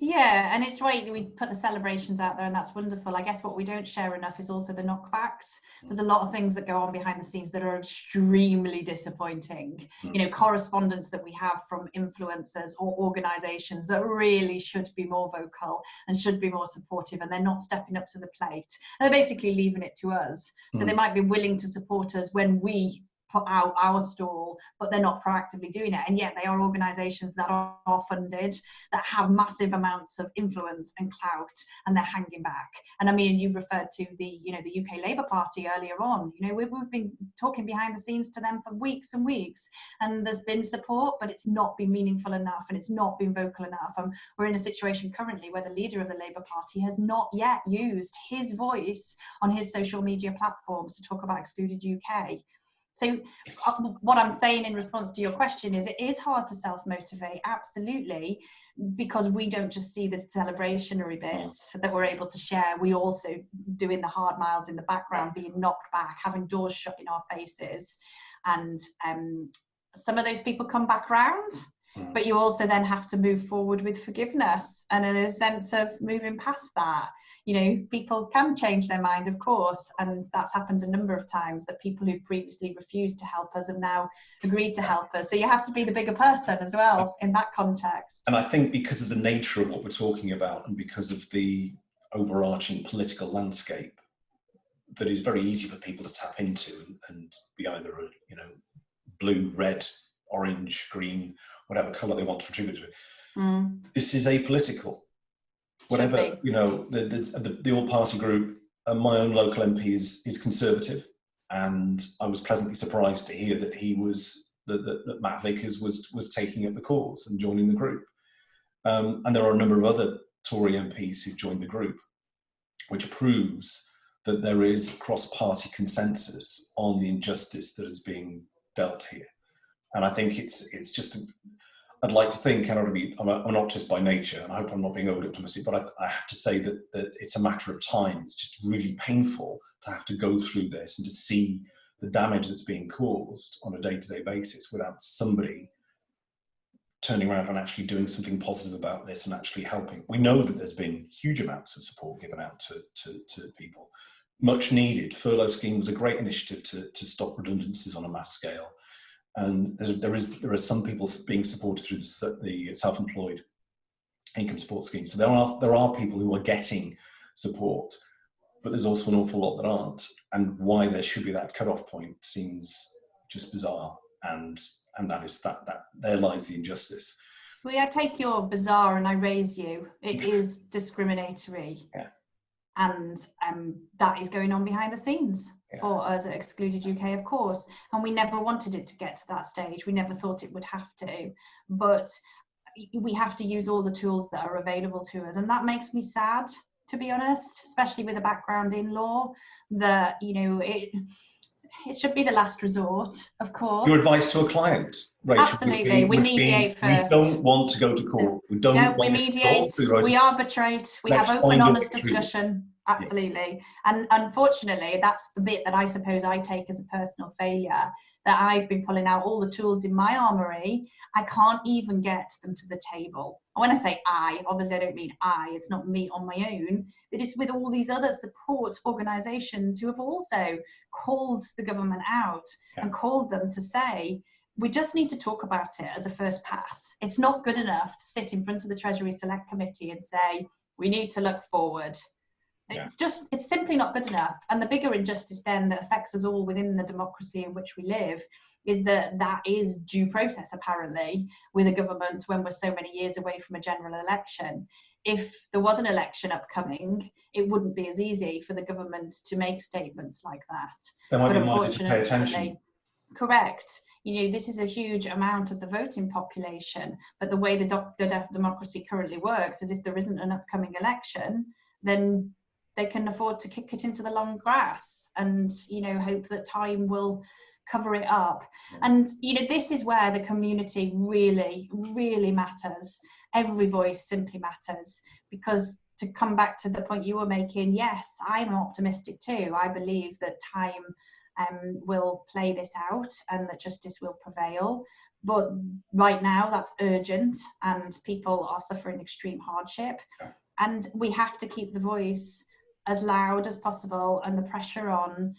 Speaker 2: Yeah, and it's right, we put the celebrations out there, and that's wonderful. I guess what we don't share enough is also the knockbacks. There's a lot of things that go on behind the scenes that are extremely disappointing. You know, correspondence that we have from influencers or organizations that really should be more vocal and should be more supportive, and they're not stepping up to the plate. And they're basically leaving it to us. So they might be willing to support us when we put out our stall, but they're not proactively doing it, and yet they are organizations that are funded, that have massive amounts of influence and clout, and they're hanging back. And I mean, you referred to the UK Labour Party earlier on. You know, we've been talking behind the scenes to them for weeks and weeks, and there's been support, but it's not been meaningful enough, and it's not been vocal enough. And we're in a situation currently where the leader of the Labour Party has not yet used his voice on his social media platforms to talk about Excluded UK. So what I'm saying in response to your question is, it is hard to self-motivate, absolutely, because we don't just see the celebrationary bits that we're able to share. We also doing the hard miles in the background, being knocked back, having doors shut in our faces. And some of those people come back round, but you also then have to move forward with forgiveness and in a sense of moving past that. You know, people can change their mind, of course, and that's happened a number of times, that people who previously refused to help us have now agreed to help us. So you have to be the bigger person as well in that context.
Speaker 1: And I think because of the nature of what we're talking about, and because of the overarching political landscape, that is very easy for people to tap into and be either blue, red, orange, green, whatever colour they want to attribute to it. This is apolitical. Whatever, you know, the all-party group, my own local MP is Conservative, and I was pleasantly surprised to hear that that Matt Vickers was taking up the cause and joining the group. And there are a number of other Tory MPs who've joined the group, which proves that there is cross-party consensus on the injustice that is being dealt here. And I think it's just... I'd like to think, and I'm an optimist by nature, and I hope I'm not being overly optimistic, but I have to say that it's a matter of time. It's just really painful to have to go through this and to see the damage that's being caused on a day-to-day basis without somebody turning around and actually doing something positive about this and actually helping. We know that there's been huge amounts of support given out to people. Much needed. Furlough scheme was a great initiative to stop redundancies on a mass scale. And there are some people being supported through the self-employed income support scheme. So there are people who are getting support, but there's also an awful lot that aren't. And why there should be that cut-off point seems just bizarre. And that is that there lies the injustice.
Speaker 2: Well, I take your bizarre and I raise you. It is discriminatory.
Speaker 1: Yeah.
Speaker 2: And that is going on behind the scenes for us at Excluded UK, of course. And we never wanted it to get to that stage. We never thought it would have to. But we have to use all the tools that are available to us, and that makes me sad, to be honest, especially with a background in law, that, you know, it should be the last resort, of course.
Speaker 1: Your advice to a client, Rachel?
Speaker 2: Absolutely, we mediate first.
Speaker 1: We don't want to go to court. We don't
Speaker 2: no,
Speaker 1: want
Speaker 2: we mediate, we arbitrate, we have open, honest discussion. Absolutely. Yeah. And unfortunately, that's the bit that I suppose I take as a personal failure, that I've been pulling out all the tools in my armory. I can't even get them to the table. And when I say I, obviously I don't mean I, it's not me on my own, but it's with all these other support organisations who have also called the government out and called them to say, we just need to talk about it as a first pass. It's not good enough to sit in front of the Treasury Select Committee and say, we need to look forward. It's simply not good enough. And the bigger injustice then that affects us all within the democracy in which we live is that is due process, apparently, with a government when we're so many years away from a general election. If there was an election upcoming, it wouldn't be as easy for the government to make statements like that.
Speaker 1: They might be minded to pay attention.
Speaker 2: Correct. You know, this is a huge amount of the voting population, but the way the democracy currently works is if there isn't an upcoming election, then they can afford to kick it into the long grass and, you know, hope that time will cover it up. And, you know, this is where the community really, really matters. Every voice simply matters, because to come back to the point you were making, yes, I'm optimistic too. I believe that time will play this out and that justice will prevail. But right now that's urgent and people are suffering extreme hardship. And we have to keep the voice as loud as possible and the pressure on.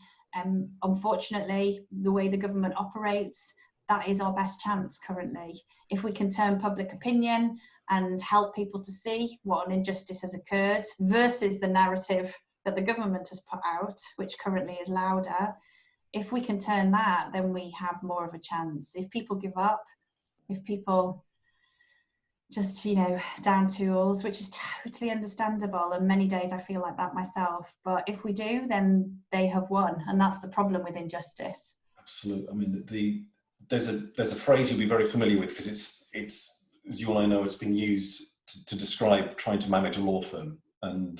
Speaker 2: Unfortunately, the way the government operates, that is our best chance currently. If we can turn public opinion and help people to see what an injustice has occurred versus the narrative that the government has put out, which currently is louder, if we can turn that, then we have more of a chance. If people give up, if people just, you know, down tools, which is totally understandable, and many days I feel like that myself, but if we do, then they have won, and that's the problem with injustice.
Speaker 1: Absolutely. I mean, there's a phrase you'll be very familiar with, because it's as you and I know, it's been used to describe trying to manage a law firm, and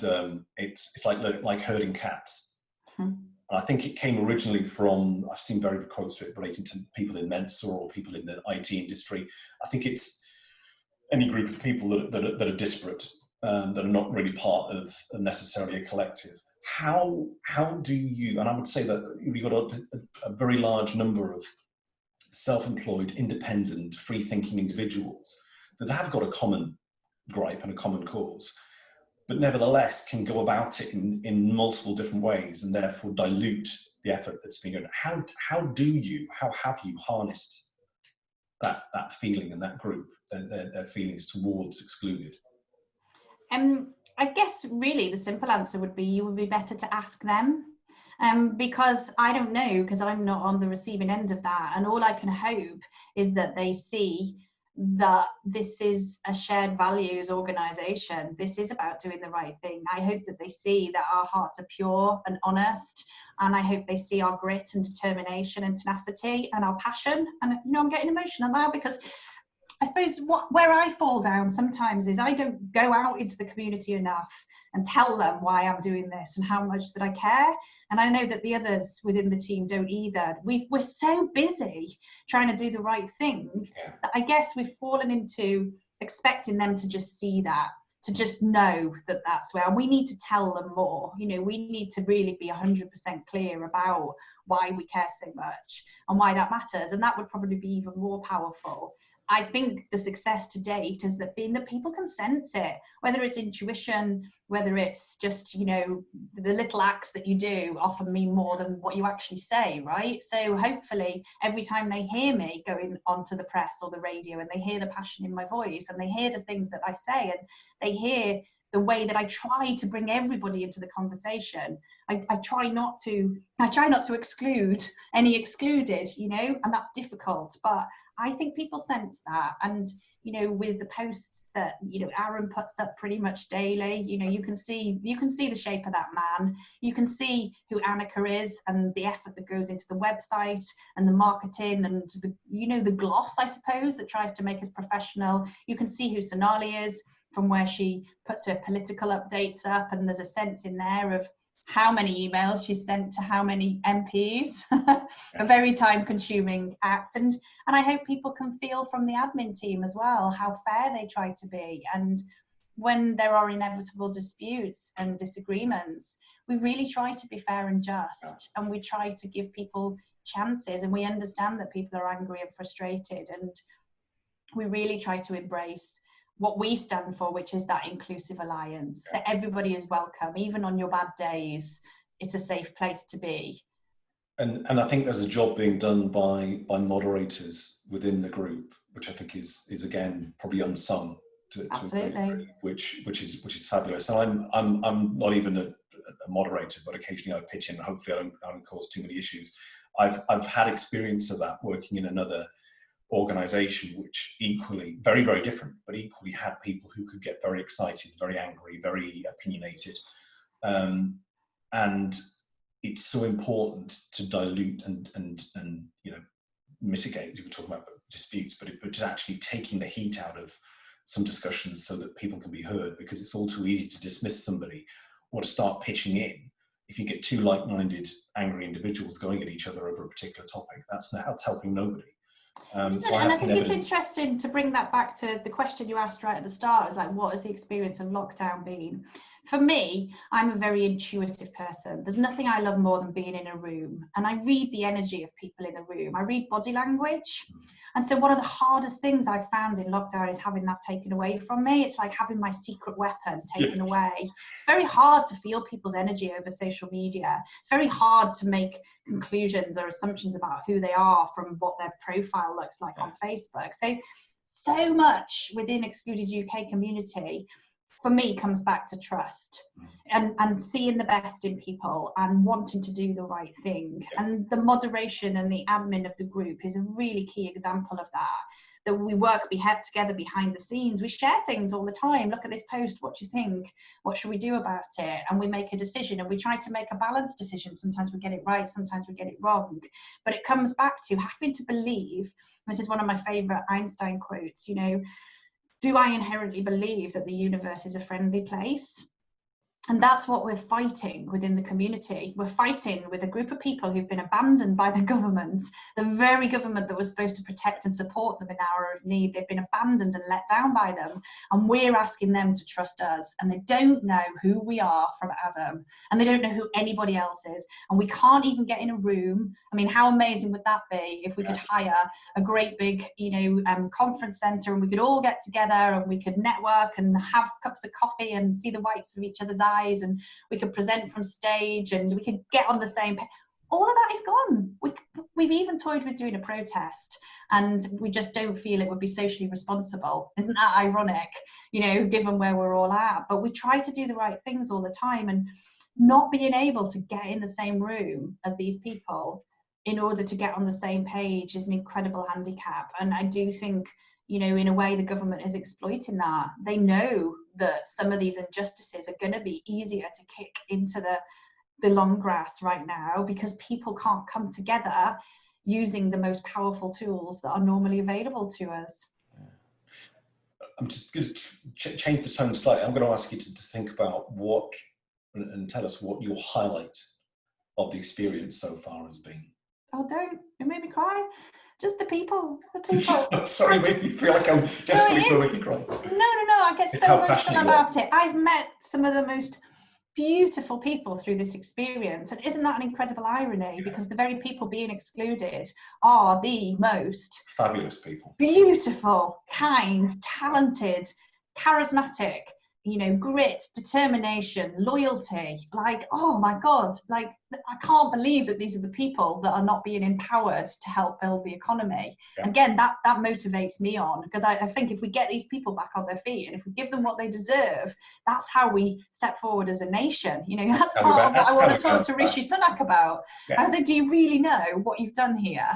Speaker 1: it's like herding cats. And I think it came originally from, I've seen very good quotes of it relating to people in Mensa or people in the IT industry. I think it's any group of people that are disparate, that are not really part of necessarily a collective. How do you, and I would say that you've got a very large number of self-employed, independent, free-thinking individuals that have got a common gripe and a common cause, but nevertheless can go about it in multiple different ways and therefore dilute the effort that's been done. How have you harnessed that feeling and that group, their feelings towards Excluded?
Speaker 2: I guess really the simple answer would be you would be better to ask them, because I don't know, because I'm not on the receiving end of that, and all I can hope is that they see that this is a shared values organisation. This is about doing the right thing. I hope that they see that our hearts are pure and honest, and I hope they see our grit and determination and tenacity and our passion. And, you know, I'm getting emotional now, because I suppose where I fall down sometimes is I don't go out into the community enough and tell them why I'm doing this and how much that I care. And I know that the others within the team don't either. We're so busy trying to do the right thing that I guess we've fallen into expecting them to just see that, to just know that that's where, and we need to tell them more. You know, we need to really be 100% clear about why we care so much and why that matters. And that would probably be even more powerful. I think the success to date has been that people can sense it, whether it's intuition, whether it's just, you know, the little acts that you do often mean more than what you actually say, right? So hopefully every time they hear me going onto the press or the radio and they hear the passion in my voice and they hear the things that I say and they hear the way that I try to bring everybody into the conversation, I try not to exclude any excluded, you know, and that's difficult, but I think people sense that. And, with the posts that, Aaron puts up pretty much daily. You can see the shape of that man. You can see who Annika is and the effort that goes into the website and the marketing and the gloss, I suppose, that tries to make us professional. You can see who Sonali is from where she puts her political updates up, and there's a sense in there of how many emails she's sent to how many MPs. A very time-consuming act, and I hope people can feel from the admin team as well how fair they try to be. And when there are inevitable disputes and disagreements, we really try to be fair and just, and we try to give people chances, and we understand that people are angry and frustrated, and we really try to embrace what we stand for, which is that inclusive alliance, that everybody is welcome, even on your bad days. It's a safe place to be.
Speaker 1: And I think there's a job being done by moderators within the group, which I think is again probably unsung to
Speaker 2: Absolutely.
Speaker 1: which is fabulous. And I'm not even a moderator, but occasionally I pitch in. Hopefully I don't cause too many issues. I've had experience of that working in another organization, which equally, very, very different, but equally had people who could get very excited, very angry, very opinionated. And it's so important to dilute and mitigate. We were talking about disputes, but just actually taking the heat out of some discussions so that people can be heard, because it's all too easy to dismiss somebody or to start pitching in. If you get two like-minded, angry individuals going at each other over a particular topic, that's helping nobody.
Speaker 2: And I think it's interesting to bring that back to the question you asked right at the start. Is like, what has the experience of lockdown been? For me, I'm a very intuitive person. There's nothing I love more than being in a room, and I read the energy of people in the room. I read body language. And so one of the hardest things I've found in lockdown is having that taken away from me. It's like having my secret weapon taken away. It's very hard to feel people's energy over social media. It's very hard to make conclusions or assumptions about who they are from what their profile looks like on Facebook. So much within Excluded UK community, for me, comes back to trust and seeing the best in people and wanting to do the right thing. And the moderation and the admin of the group is a really key example of that we work together behind the scenes. We share things all the time. Look at this post. What do you think? What should we do about it? And we make a decision, and we try to make a balanced decision. Sometimes we get it right, sometimes we get it wrong. But it comes back to having to believe, this is one of my favorite Einstein quotes, do I inherently believe that the universe is a friendly place? And that's what we're fighting within the community. We're fighting with a group of people who've been abandoned by the government, the very government that was supposed to protect and support them in hour of need. They've been abandoned and let down by them. And we're asking them to trust us. And they don't know who we are from Adam. And they don't know who anybody else is. And we can't even get in a room. I mean, how amazing would that be if we could hire a great big, conference center, and we could all get together and we could network and have cups of coffee and see the whites of each other's eyes, and we could present from stage and we could get on the same page. All of that is gone. We've even toyed with doing a protest, and we just don't feel it would be socially responsible. Isn't that ironic, given where we're all at? But we try to do the right things all the time, and not being able to get in the same room as these people in order to get on the same page is an incredible handicap. And I do think, in a way, the government is exploiting that. They know that some of these injustices are going to be easier to kick into the long grass right now, because people can't come together using the most powerful tools that are normally available to us.
Speaker 1: I'm just going to change the tone slightly. I'm going to ask you to think about and tell us what your highlight of the experience so far has been.
Speaker 2: Oh, don't. It made me cry. Just the people.
Speaker 1: Sorry, make me feel like I'm desperately going to make you cry.
Speaker 2: No, I get so emotional about it. I've met some of the most beautiful people through this experience. And isn't that an incredible irony? Because the very people being excluded are the most
Speaker 1: fabulous people.
Speaker 2: Beautiful, kind, talented, charismatic, grit, determination, loyalty. Like, oh my God, like, I can't believe that these are the people that are not being empowered to help build the economy. Yeah. Again, that motivates me on, because I think if we get these people back on their feet, and if we give them what they deserve, that's how we step forward as a nation. That's part of what I want to talk to Rishi Sunak about. Yeah. I said, do you really know what you've done here?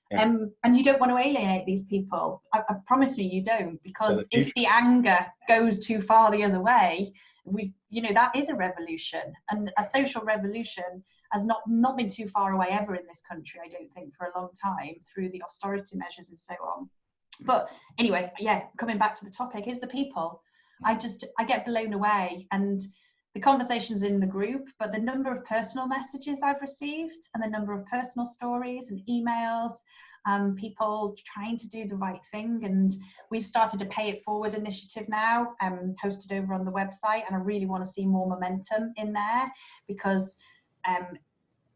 Speaker 1: Yeah.
Speaker 2: And you don't want to alienate these people. I promise you don't, because
Speaker 1: Yeah,
Speaker 2: if the anger goes too far the other way, that is a revolution, and a social revolution has not been too far away ever in this country, I don't think, for a long time, through the austerity measures and so on. But anyway, yeah, coming back to the topic, is the people. I get blown away, and the conversations in the group, but the number of personal messages I've received and the number of personal stories and emails, people trying to do the right thing. And we've started a Pay It Forward initiative now, hosted over on the website, and I really want to see more momentum in there, because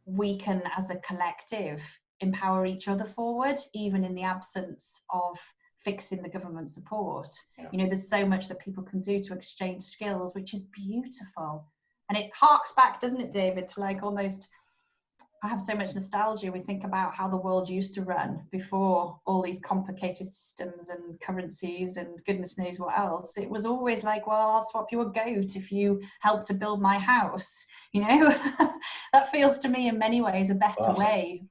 Speaker 2: we can, as a collective, empower each other forward, even in the absence of fixing the government support.
Speaker 1: Yeah.
Speaker 2: There's so much that people can do to exchange skills, which is beautiful. And it harks back, doesn't it, David, to like almost, I have so much nostalgia. We think about how the world used to run before all these complicated systems and currencies and goodness knows what else. It was always like, well, I'll swap you a goat if you help to build my house. That feels to me in many ways a better way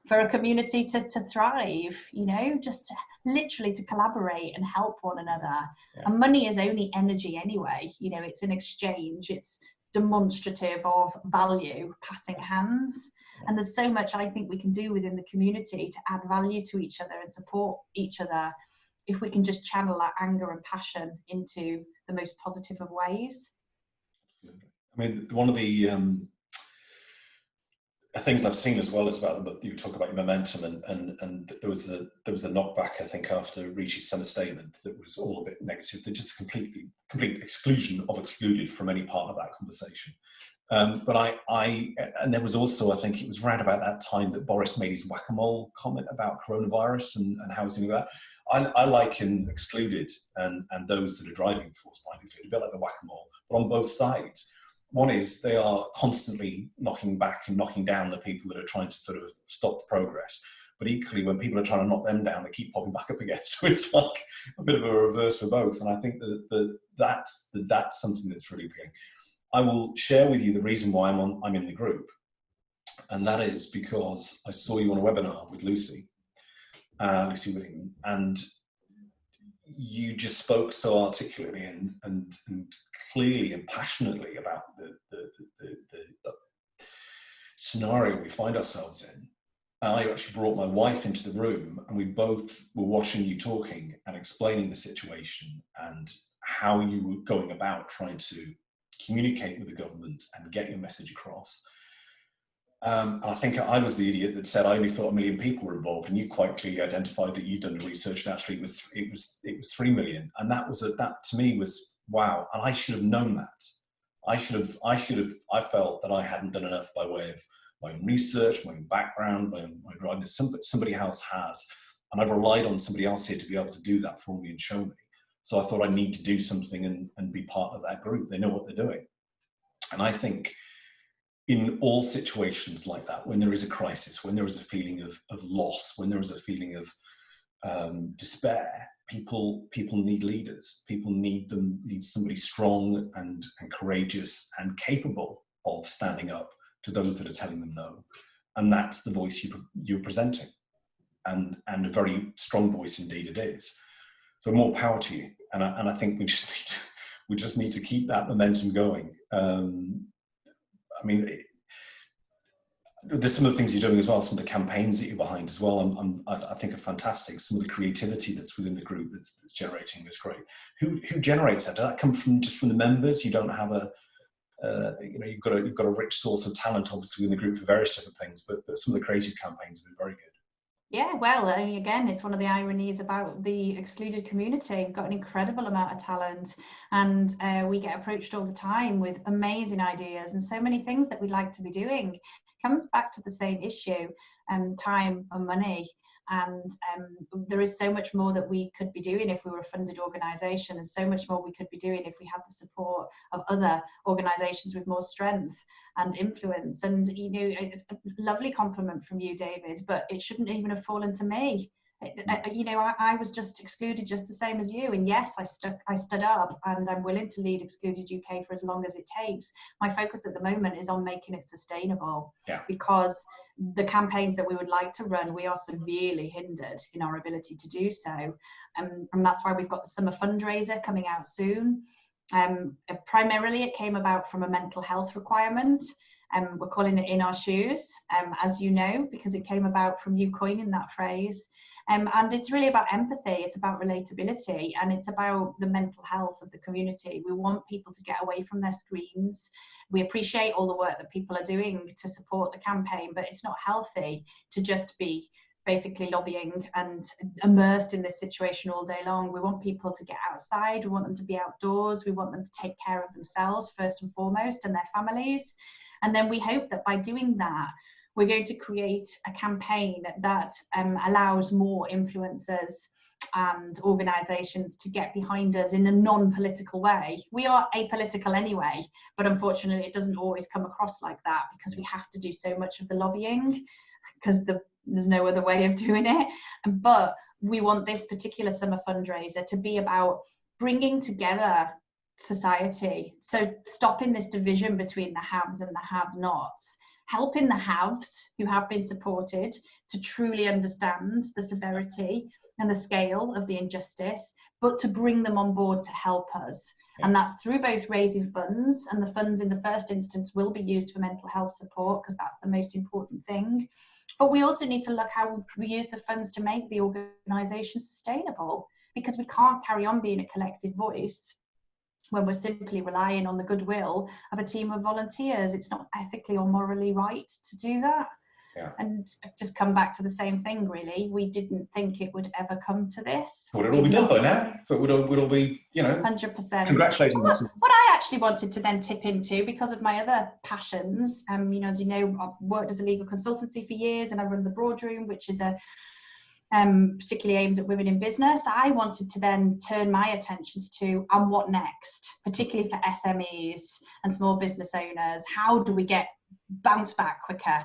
Speaker 2: for a community to thrive, just literally to collaborate and help one another. Yeah. And money is only energy anyway. It's an exchange. It's demonstrative of value passing hands. And there's so much I think we can do within the community to add value to each other and support each other, if we can just channel that anger and passion into the most positive of ways.
Speaker 1: I mean, one of the things I've seen as well is about, you talk about your momentum, and there was a knockback, I think, after Ricci's summer statement that was all a bit negative. They're just a complete exclusion of Excluded from any part of that conversation. But and there was also, I think it was around about that time that Boris made his whack-a-mole comment about coronavirus and how it's doing that. I liken Excluded and those that are driving force behind Excluded a bit like the whack-a-mole, but on both sides. One is they are constantly knocking back and knocking down the people that are trying to sort of stop the progress. But equally, when people are trying to knock them down, they keep popping back up again. So it's like a bit of a reverse for both. And I think that's something that's really appealing. I will share with you the reason why I'm in the group. And that is because I saw you on a webinar with Lucy Whittingham, and you just spoke so articulately and clearly and passionately about the scenario we find ourselves in. I actually brought my wife into the room, and we both were watching you talking and explaining the situation and how you were going about trying to communicate with the government and get your message across. And I think I was the idiot that said I only thought 1 million people were involved, and you quite clearly identified that you'd done the research, and actually it was 3 million, and that to me was wow. And I should have known that. I felt that I hadn't done enough by way of my own research, my own background, my own driving. Somebody else has, and I've relied on somebody else here to be able to do that for me and show me. So I thought I need to do something and be part of that group. They know what they're doing, and I think, in all situations like that, when there is a crisis, when there is a feeling of loss, when there is a feeling of despair, people need leaders. People need somebody strong and courageous and capable of standing up to those that are telling them no. And that's the voice you're presenting. And a very strong voice indeed it is. So more power to you. And I think we just need to keep that momentum going. I mean, there's some of the things you're doing as well, some of the campaigns that you're behind as well. I think are fantastic. Some of the creativity that's within the group that's generating is great. Who generates that? Does that come just from the members? You don't have you've got a rich source of talent, obviously, in the group for various different things, but some of the creative campaigns have been very good.
Speaker 2: Yeah, well, again, it's one of the ironies about the Excluded community. We've got an incredible amount of talent, and we get approached all the time with amazing ideas and so many things that we'd like to be doing. It comes back to the same issue, time and money. And there is so much more that we could be doing if we were a funded organisation, and so much more we could be doing if we had the support of other organisations with more strength and influence. And it's a lovely compliment from you, David, but it shouldn't even have fallen to me. You know, I was just excluded just the same as you, and yes, I stood up, and I'm willing to lead Excluded UK for as long as it takes. My focus at the moment is on making it sustainable, because the campaigns that we would like to run, we are severely hindered in our ability to do so, and that's why we've got the summer fundraiser coming out soon. Primarily it came about from a mental health requirement. We're calling it In Our Shoes, as you know, because it came about from you coining that phrase. And it's really about empathy, it's about relatability, and it's about the mental health of the community. We want people to get away from their screens. We appreciate all the work that people are doing to support the campaign, but it's not healthy to just be basically lobbying and immersed in this situation all day long. We want people to get outside, we want them to be outdoors, we want them to take care of themselves first and foremost, and their families. And then we hope that by doing that, we're going to create a campaign that allows more influencers and organisations to get behind us in a non-political way. We are apolitical anyway, but unfortunately it doesn't always come across like that, because we have to do so much of the lobbying, because there's no other way of doing it. But we want this particular summer fundraiser to be about bringing together society, so stopping this division between the haves and the have-nots, helping the haves who have been supported to truly understand the severity and the scale of the injustice, but to bring them on board to help us. And that's through both raising funds, and the funds in the first instance will be used for mental health support, because that's the most important thing. But we also need to look how we use the funds to make the organisation sustainable, because we can't carry on being a collective voice when we're simply relying on the goodwill of a team of volunteers. It's not ethically or morally right to do that. And just come back to the same thing, really. We didn't think it would ever come to this.
Speaker 3: Would it all be done by now? So it would all be, you know,
Speaker 2: 100%.
Speaker 3: Congratulating us.
Speaker 2: What I actually wanted to then tip into, because of my other passions, you know, as you know, I've worked as a legal consultancy for years, and I run the Broadroom, which is a particularly aimed at women in business. I wanted to then turn my attentions to, and what next, particularly for SMEs and small business owners. How do we get bounce back quicker?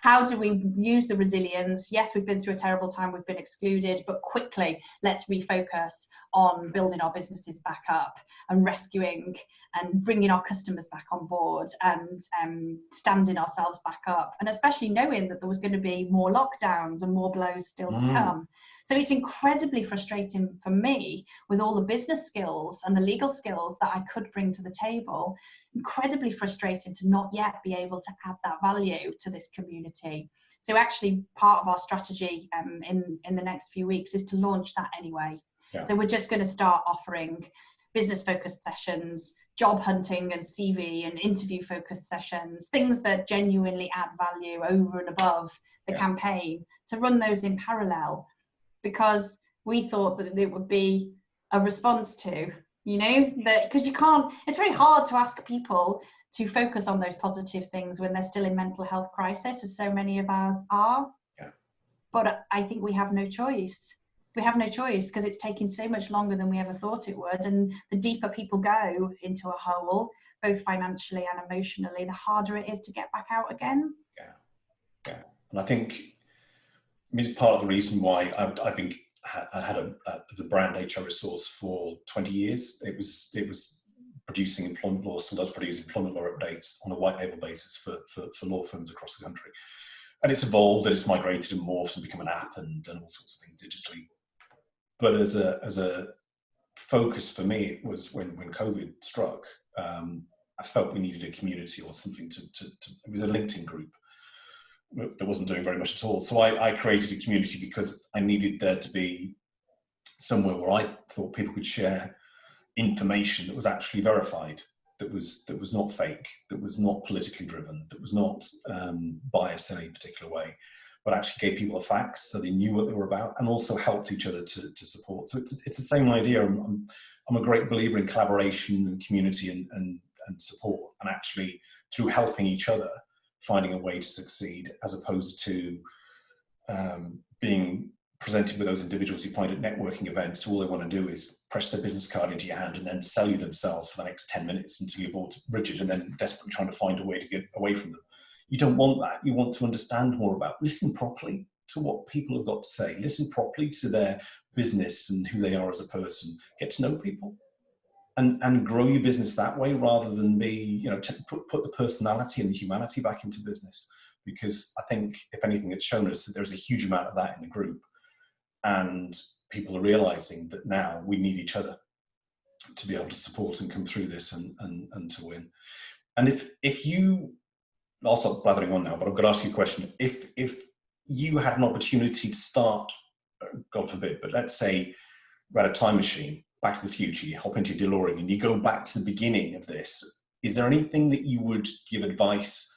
Speaker 2: How do we use the resilience? Yes, we've been through a terrible time, we've been excluded, but quickly let's refocus on building our businesses back up and rescuing and bringing our customers back on board, and standing ourselves back up, and especially knowing that there was going to be more lockdowns and more blows still to come. So it's incredibly frustrating for me, with all the business skills and the legal skills that I could bring to the table, incredibly frustrating to not yet be able to add that value to this community. So actually part of our strategy in the next few weeks is to launch that anyway. So we're just going to start offering business focused sessions, job hunting and CV and interview focused sessions, things that genuinely add value over and above the campaign, to run those in parallel, because we thought that it would be a response to, you know, that, because you can't, it's very hard to ask people to focus on those positive things when they're still in mental health crisis, as so many of us are. But I think we have no choice. We have no choice, because it's taking so much longer than we ever thought it would. And the deeper people go into a hole, both financially and emotionally, the harder it is to get back out again.
Speaker 3: And I think it's part of the reason why I had the brand HReSource for 20 years. It was producing employment law, still does produce employment law updates on a white label basis for law firms across the country. And it's evolved, and it's migrated and morphed and become an app and done all sorts of things digitally. But as a focus for me, it was when COVID struck, I felt we needed a community or something to it was a LinkedIn group that wasn't doing very much at all. So I created a community because I needed there to be somewhere where I thought people could share information that was actually verified, that was not fake, that was not politically driven, that was not biased in any particular way, but actually gave people the facts so they knew what they were about, and also helped each other to support. So it's the same idea. I'm a great believer in collaboration and community and support, and actually through helping each other, finding a way to succeed, as opposed to being presented with those individuals you find at networking events who all they want to do is press their business card into your hand and then sell you themselves for the next 10 minutes until you're bored rigid and then desperately trying to find a way to get away from them. You don't want that. You want to understand more about, listen properly, to what people have got to say. Listen properly to their business and who they are as a person. Get to know people and grow your business that way, rather than put the personality and the humanity back into business. Because I think, if anything, it's shown us that there's a huge amount of that in the group. And people are realizing that now we need each other to be able to support and come through this and to win. And if you, I'll stop blathering on now, but I've got to ask you a question. If you had an opportunity to start, God forbid, but let's say we're at a time machine, Back to the Future, you hop into your DeLorean and you go back to the beginning of this, is there anything that you would give advice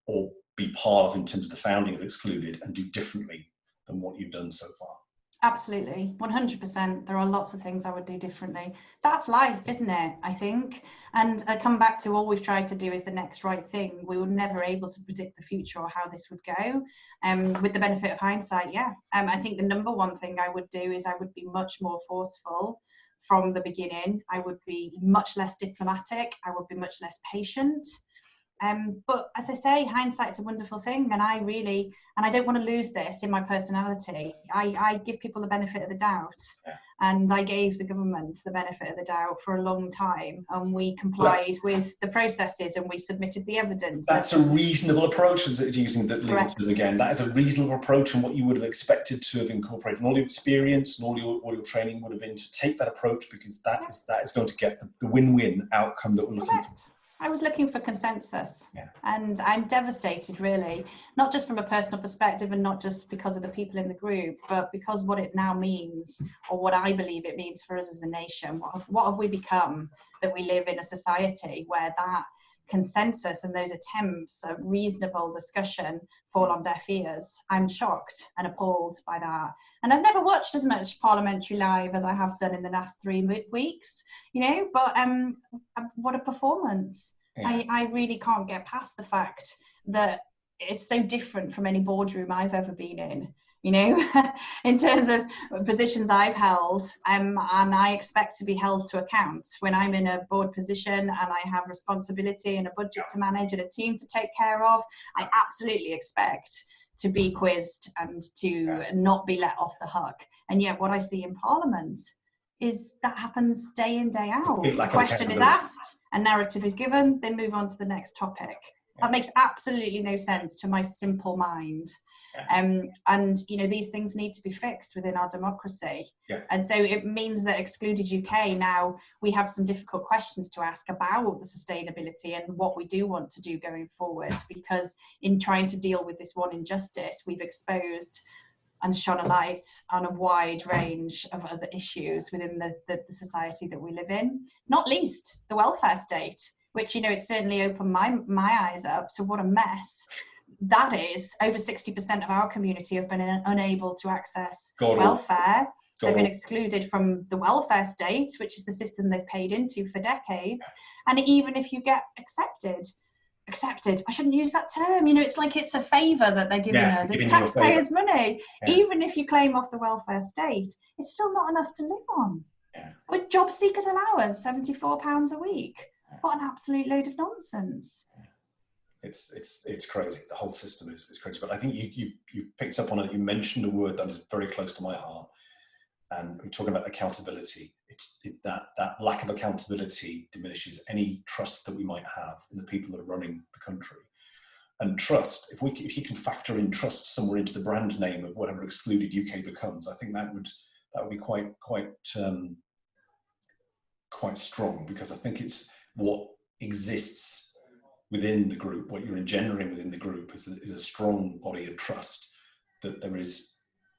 Speaker 3: or be part of in terms of the founding of Excluded and do differently than what you've done so far?
Speaker 2: Absolutely, 100%. There are lots of things I would do differently. That's life, isn't it? I think. And I come back to all we've tried to do is the next right thing. We were never able to predict the future or how this would go. With the benefit of hindsight, yeah. I think the number one thing I would do is I would be much more forceful from the beginning. I would be much less diplomatic. I would be much less patient. But as I say, hindsight's a wonderful thing, and I don't want to lose this in my personality. I give people the benefit of the doubt, and I gave the government the benefit of the doubt for a long time, and we complied with the processes and we submitted the evidence.
Speaker 3: That's a reasonable approach, using the legal terms again. That is a reasonable approach, and what you would have expected to have incorporated, and all your experience and all your training would have been to take that approach, because that is going to get the win-win outcome that we're looking for.
Speaker 2: I was looking for consensus, and I'm devastated, really, not just from a personal perspective and not just because of the people in the group, but because what it now means, or what I believe it means for us as a nation. What have we become that we live in a society where that consensus and those attempts at reasonable discussion fall on deaf ears? I'm shocked and appalled by that. And I've never watched as much parliamentary live as I have done in the last 3 weeks, but what a performance. I really can't get past the fact that it's so different from any boardroom I've ever been in terms of positions I've held, and I expect to be held to account when I'm in a board position and I have responsibility and a budget to manage and a team to take care of. I absolutely expect to be quizzed and to not be let off the hook. And yet what I see in Parliament is that happens day in, day out. A question is asked, a narrative is given, they move on to the next topic. That makes absolutely no sense to my simple mind. And these things need to be fixed within our democracy. And so it means that Excluded UK, now we have some difficult questions to ask about the sustainability and what we do want to do going forward, because in trying to deal with this one injustice, we've exposed and shone a light on a wide range of other issues within the society that we live in, not least the welfare state, which it certainly opened my eyes up to what a mess that is. Over 60% of our community have been unable to access welfare. They've been excluded from the welfare state, which is the system they've paid into for decades. And even if you get accepted, I shouldn't use that term, it's like it's a favour that they're giving us. It's taxpayers' money. Even if you claim off the welfare state, it's still not enough to live on. With job seekers allowance, £74 a week. What an absolute load of nonsense.
Speaker 3: It's crazy. The whole system is crazy. But I think you picked up on it. You mentioned a word that is very close to my heart, and we're talking about accountability. That lack of accountability diminishes any trust that we might have in the people that are running the country. And trust, if you can factor in trust somewhere into the brand name of whatever Excluded UK becomes, I think that would be quite strong, because I think it's what exists within the group, what you're engendering within the group is a strong body of trust that there is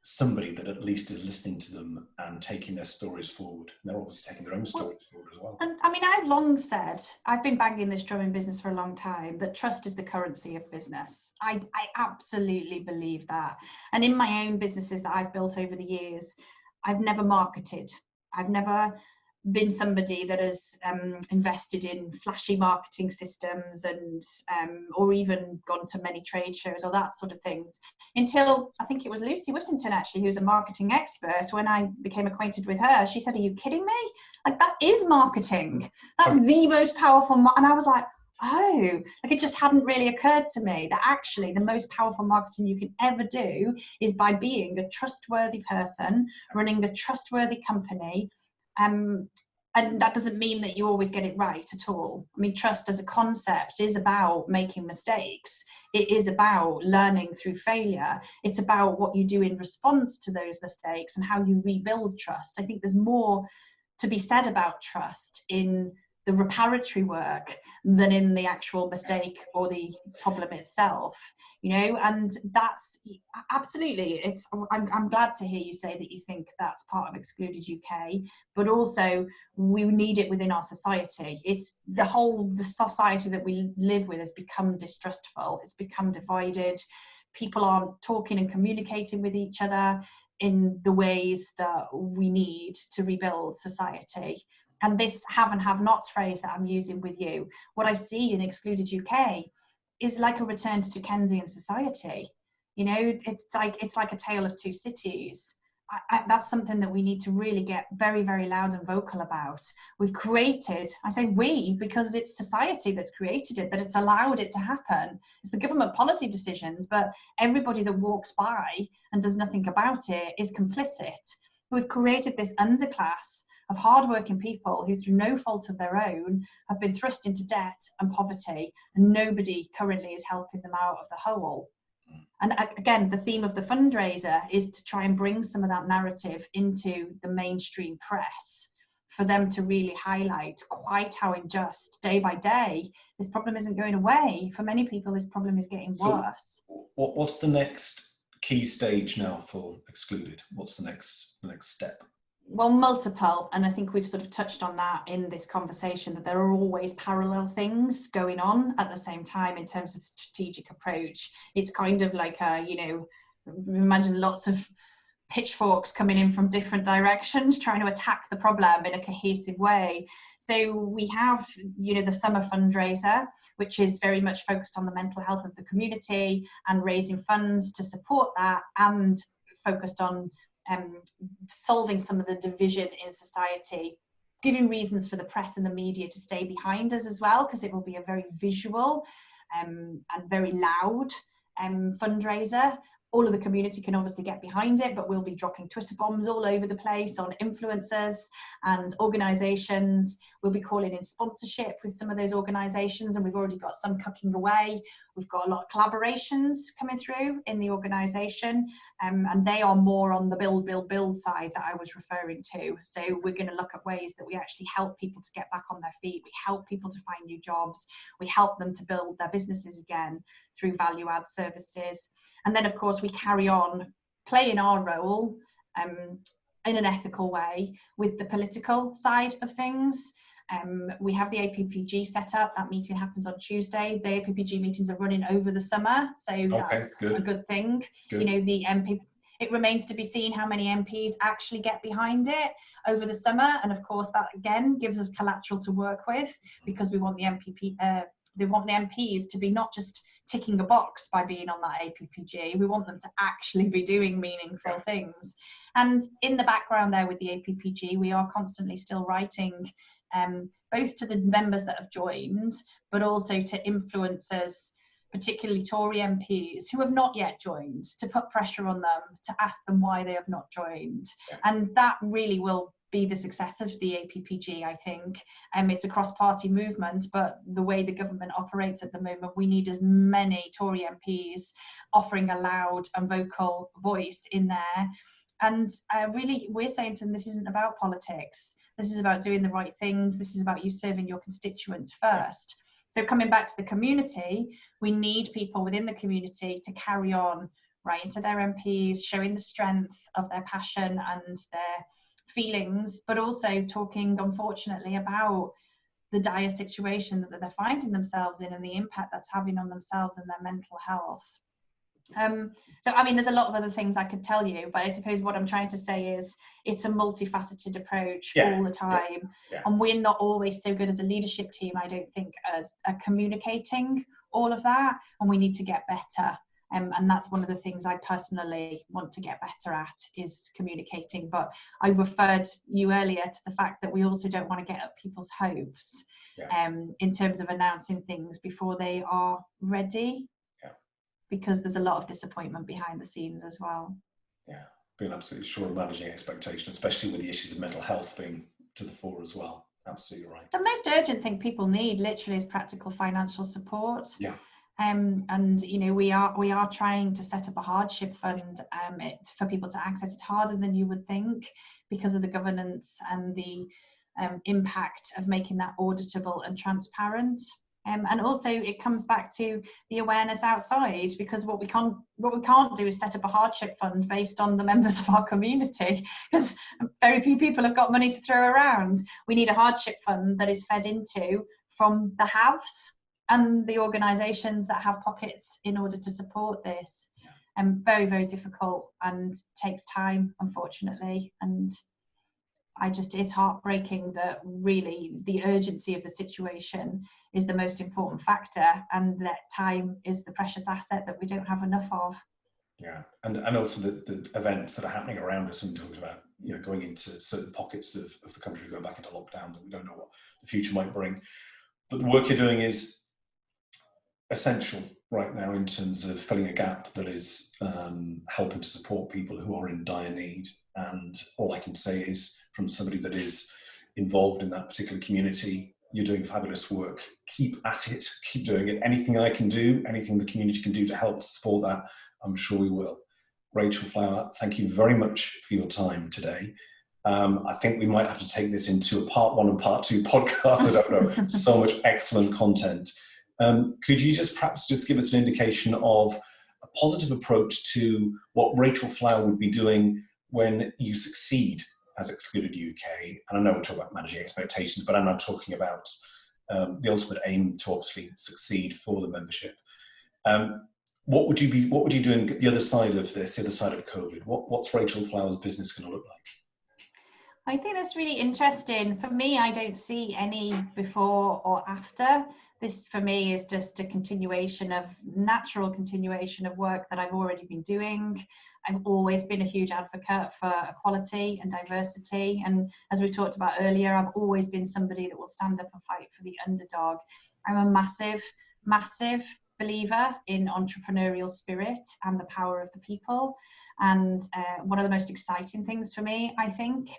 Speaker 3: somebody that at least is listening to them and taking their stories forward. And they're obviously taking their own stories forward as well.
Speaker 2: And I've long said, I've been banging this drum in business for a long time, that trust is the currency of business. I absolutely believe that. And in my own businesses that I've built over the years, I've never marketed. I've never been somebody that has invested in flashy marketing systems and or even gone to many trade shows or that sort of things, until I think it was Lucy Whittington actually, who's a marketing expert. When I became acquainted with her, she said, "Are you kidding me? Like, that is marketing. That's the most powerful." And I was like, oh, like it just hadn't really occurred to me that actually the most powerful marketing you can ever do is by being a trustworthy person, running a trustworthy company. And that doesn't mean that you always get it right at all. I mean, trust as a concept is about making mistakes. It is about learning through failure. It's about what you do in response to those mistakes and how you rebuild trust. I think there's more to be said about trust in the reparatory work than in the actual mistake or the problem itself, you know. And that's absolutely, I'm glad to hear you say that you think that's part of Excluded UK, but also we need it within our society. It's the society that we live with has become distrustful, it's become divided. People aren't talking and communicating with each other in the ways that we need to rebuild society. And this have and have nots phrase that I'm using with you, what I see in Excluded UK is like a return to Dickensian society. You know, it's like a tale of two cities. That's something that we need to really get very, very loud and vocal about. We've created, I say we, because it's society that's created it, that it's allowed it to happen. It's the government policy decisions, but everybody that walks by and does nothing about it is complicit. We've created this underclass of hardworking people who, through no fault of their own, have been thrust into debt and poverty, and nobody currently is helping them out of the hole. And again, the theme of the fundraiser is to try and bring some of that narrative into the mainstream press, for them to really highlight quite how unjust, day by day, this problem isn't going away. For many people, this problem is getting worse.
Speaker 3: What's the next key stage now for Excluded? What's the next step?
Speaker 2: Well, multiple, and I think we've sort of touched on that in this conversation, that there are always parallel things going on at the same time in terms of strategic approach. It's kind of like imagine lots of pitchforks coming in from different directions trying to attack the problem in a cohesive way. So we have, the summer fundraiser, which is very much focused on the mental health of the community and raising funds to support that, and focused on solving some of the division in society, giving reasons for the press and the media to stay behind us as well, because it will be a very visual and very loud fundraiser. All of the community can obviously get behind it, but we'll be dropping Twitter bombs all over the place on influencers and organisations. We'll be calling in sponsorship with some of those organisations, and we've already got some cooking away. We've got a lot of collaborations coming through in the organisation, and they are more on the build side that I was referring to. So we're going to look at ways that we actually help people to get back on their feet. We help people to find new jobs. We help them to build their businesses again through value add services. And then, of course, we carry on playing our role in an ethical way with the political side of things. We have the APPG set up. That meeting happens on Tuesday. The APPG meetings are running over the summer, so that's a good thing. Good. The MP, it remains to be seen how many MPs actually get behind it over the summer, and of course that again gives us collateral to work with, because we want the MPs to be not just ticking a box by being on that APPG. We want them to actually be doing meaningful things. And in the background there with the APPG, we are constantly still writing both to the members that have joined, but also to influencers, particularly Tory MPs who have not yet joined, to put pressure on them, to ask them why they have not joined. And that really will be the success of the APPG, I think. It's a cross-party movement, but the way the government operates at the moment, we need as many Tory MPs offering a loud and vocal voice in there. And really, we're saying to them, this isn't about politics. This is about doing the right things. This is about you serving your constituents first. So coming back to the community, we need people within the community to carry on writing to their MPs, showing the strength of their passion and their feelings, but also talking, unfortunately, about the dire situation that they're finding themselves in and the impact that's having on themselves and their mental health. So, I mean, there's a lot of other things I could tell you, but I suppose what I'm trying to say is it's a multifaceted approach all the time. And we're not always so good as a leadership team, I don't think, as communicating all of that, and we need to get better And that's one of the things I personally want to get better at, is communicating. But I referred you earlier to the fact that we also don't want to get up people's hopes in terms of announcing things before they are ready, because there's a lot of disappointment behind the scenes as well.
Speaker 3: Yeah, being absolutely sure of managing expectation, especially with the issues of mental health being to the fore as well. Absolutely right.
Speaker 2: The most urgent thing people need literally is practical financial support.
Speaker 3: Yeah.
Speaker 2: And you know, we are trying to set up a hardship fund for people to access. It's harder than you would think because of the governance and the impact of making that auditable and transparent. And also it comes back to the awareness outside, because what we can't do is set up a hardship fund based on the members of our community, because very few people have got money to throw around. We need a hardship fund that is fed into from the haves and the organisations that have pockets in order to support this. Very, very difficult and takes time, unfortunately. And it's heartbreaking that really the urgency of the situation is the most important factor, and that time is the precious asset that we don't have enough of.
Speaker 3: Yeah, and also the events that are happening around us, and talking about, you know, going into certain pockets of the country, going back into lockdown, that we don't know what the future might bring. But the work you're doing is essential right now in terms of filling a gap that is helping to support people who are in dire need. And all I can say is, from somebody that is involved in that particular community, you're doing fabulous work. Keep at it, keep doing it. Anything I can do, anything the community can do to help support that, I'm sure we will. Rachel Flower, thank you very much for your time today. I think we might have to take this into a part 1 and part 2 podcast. I don't know. So much excellent content. Could you perhaps give us an indication of a positive approach to what Rachel Flower would be doing when you succeed as Excluded UK? And I know we're talking about managing expectations, but I'm not talking about the ultimate aim to obviously succeed for the membership. What would you do doing the other side of this, the other side of COVID? What's Rachel Flower's business going to look like?
Speaker 2: I think that's really interesting. For me, I don't see any before or after. This for me is just a natural continuation of work that I've already been doing. I've always been a huge advocate for equality and diversity. And as we talked about earlier, I've always been somebody that will stand up and fight for the underdog. I'm a massive, massive believer in entrepreneurial spirit and the power of the people. And one of the most exciting things for me, I think,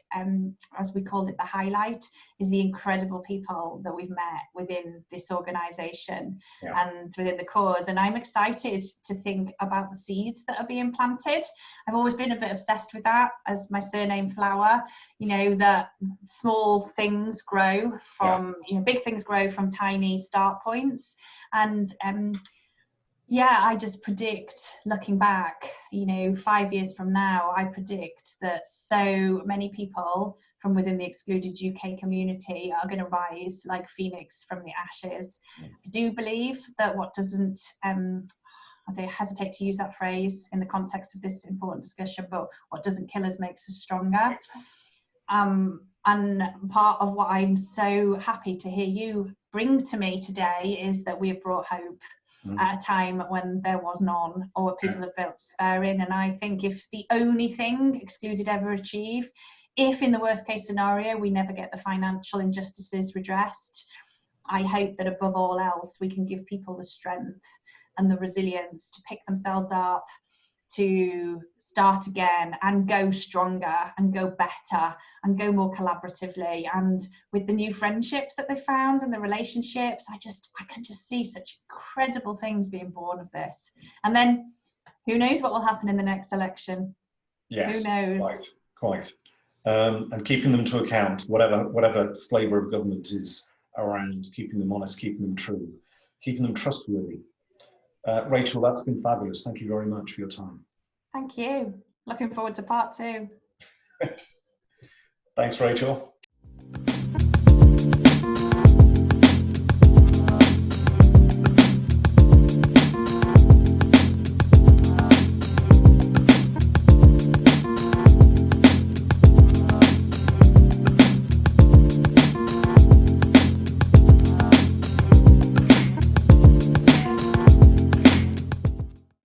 Speaker 2: as we called it, the highlight, is the incredible people that we've met within this organisation and within the cause. And I'm excited to think about the seeds that are being planted. I've always been a bit obsessed with that, as my surname Flower, you know, that small things grow from, you know, big things grow from tiny start points. And I just predict, looking back, you know, 5 years from now, I predict that so many people from within the Excluded UK community are going to rise like phoenix from the ashes. I do believe that what doesn't, I don't hesitate to use that phrase in the context of this important discussion, but what doesn't kill us makes us stronger. And part of what I'm so happy to hear you bring to me today is that we have brought hope at a time when there was none, or people have built despairing. And I think if the only thing Excluded ever achieve, if in the worst case scenario we never get the financial injustices redressed, I hope that above all else we can give people the strength and the resilience to pick themselves up, to start again and go stronger and go better and go more collaboratively. And with the new friendships that they found and the relationships, I can just see such incredible things being born of this. And then who knows what will happen in the next election?
Speaker 3: Yes,
Speaker 2: who knows?
Speaker 3: Quite. And keeping them to account, whatever flavour of government is around, keeping them honest, keeping them true, keeping them trustworthy. Rachel, that's been fabulous. Thank you very much for your time.
Speaker 2: Thank you. Looking forward to part 2.
Speaker 3: Thanks, Rachel.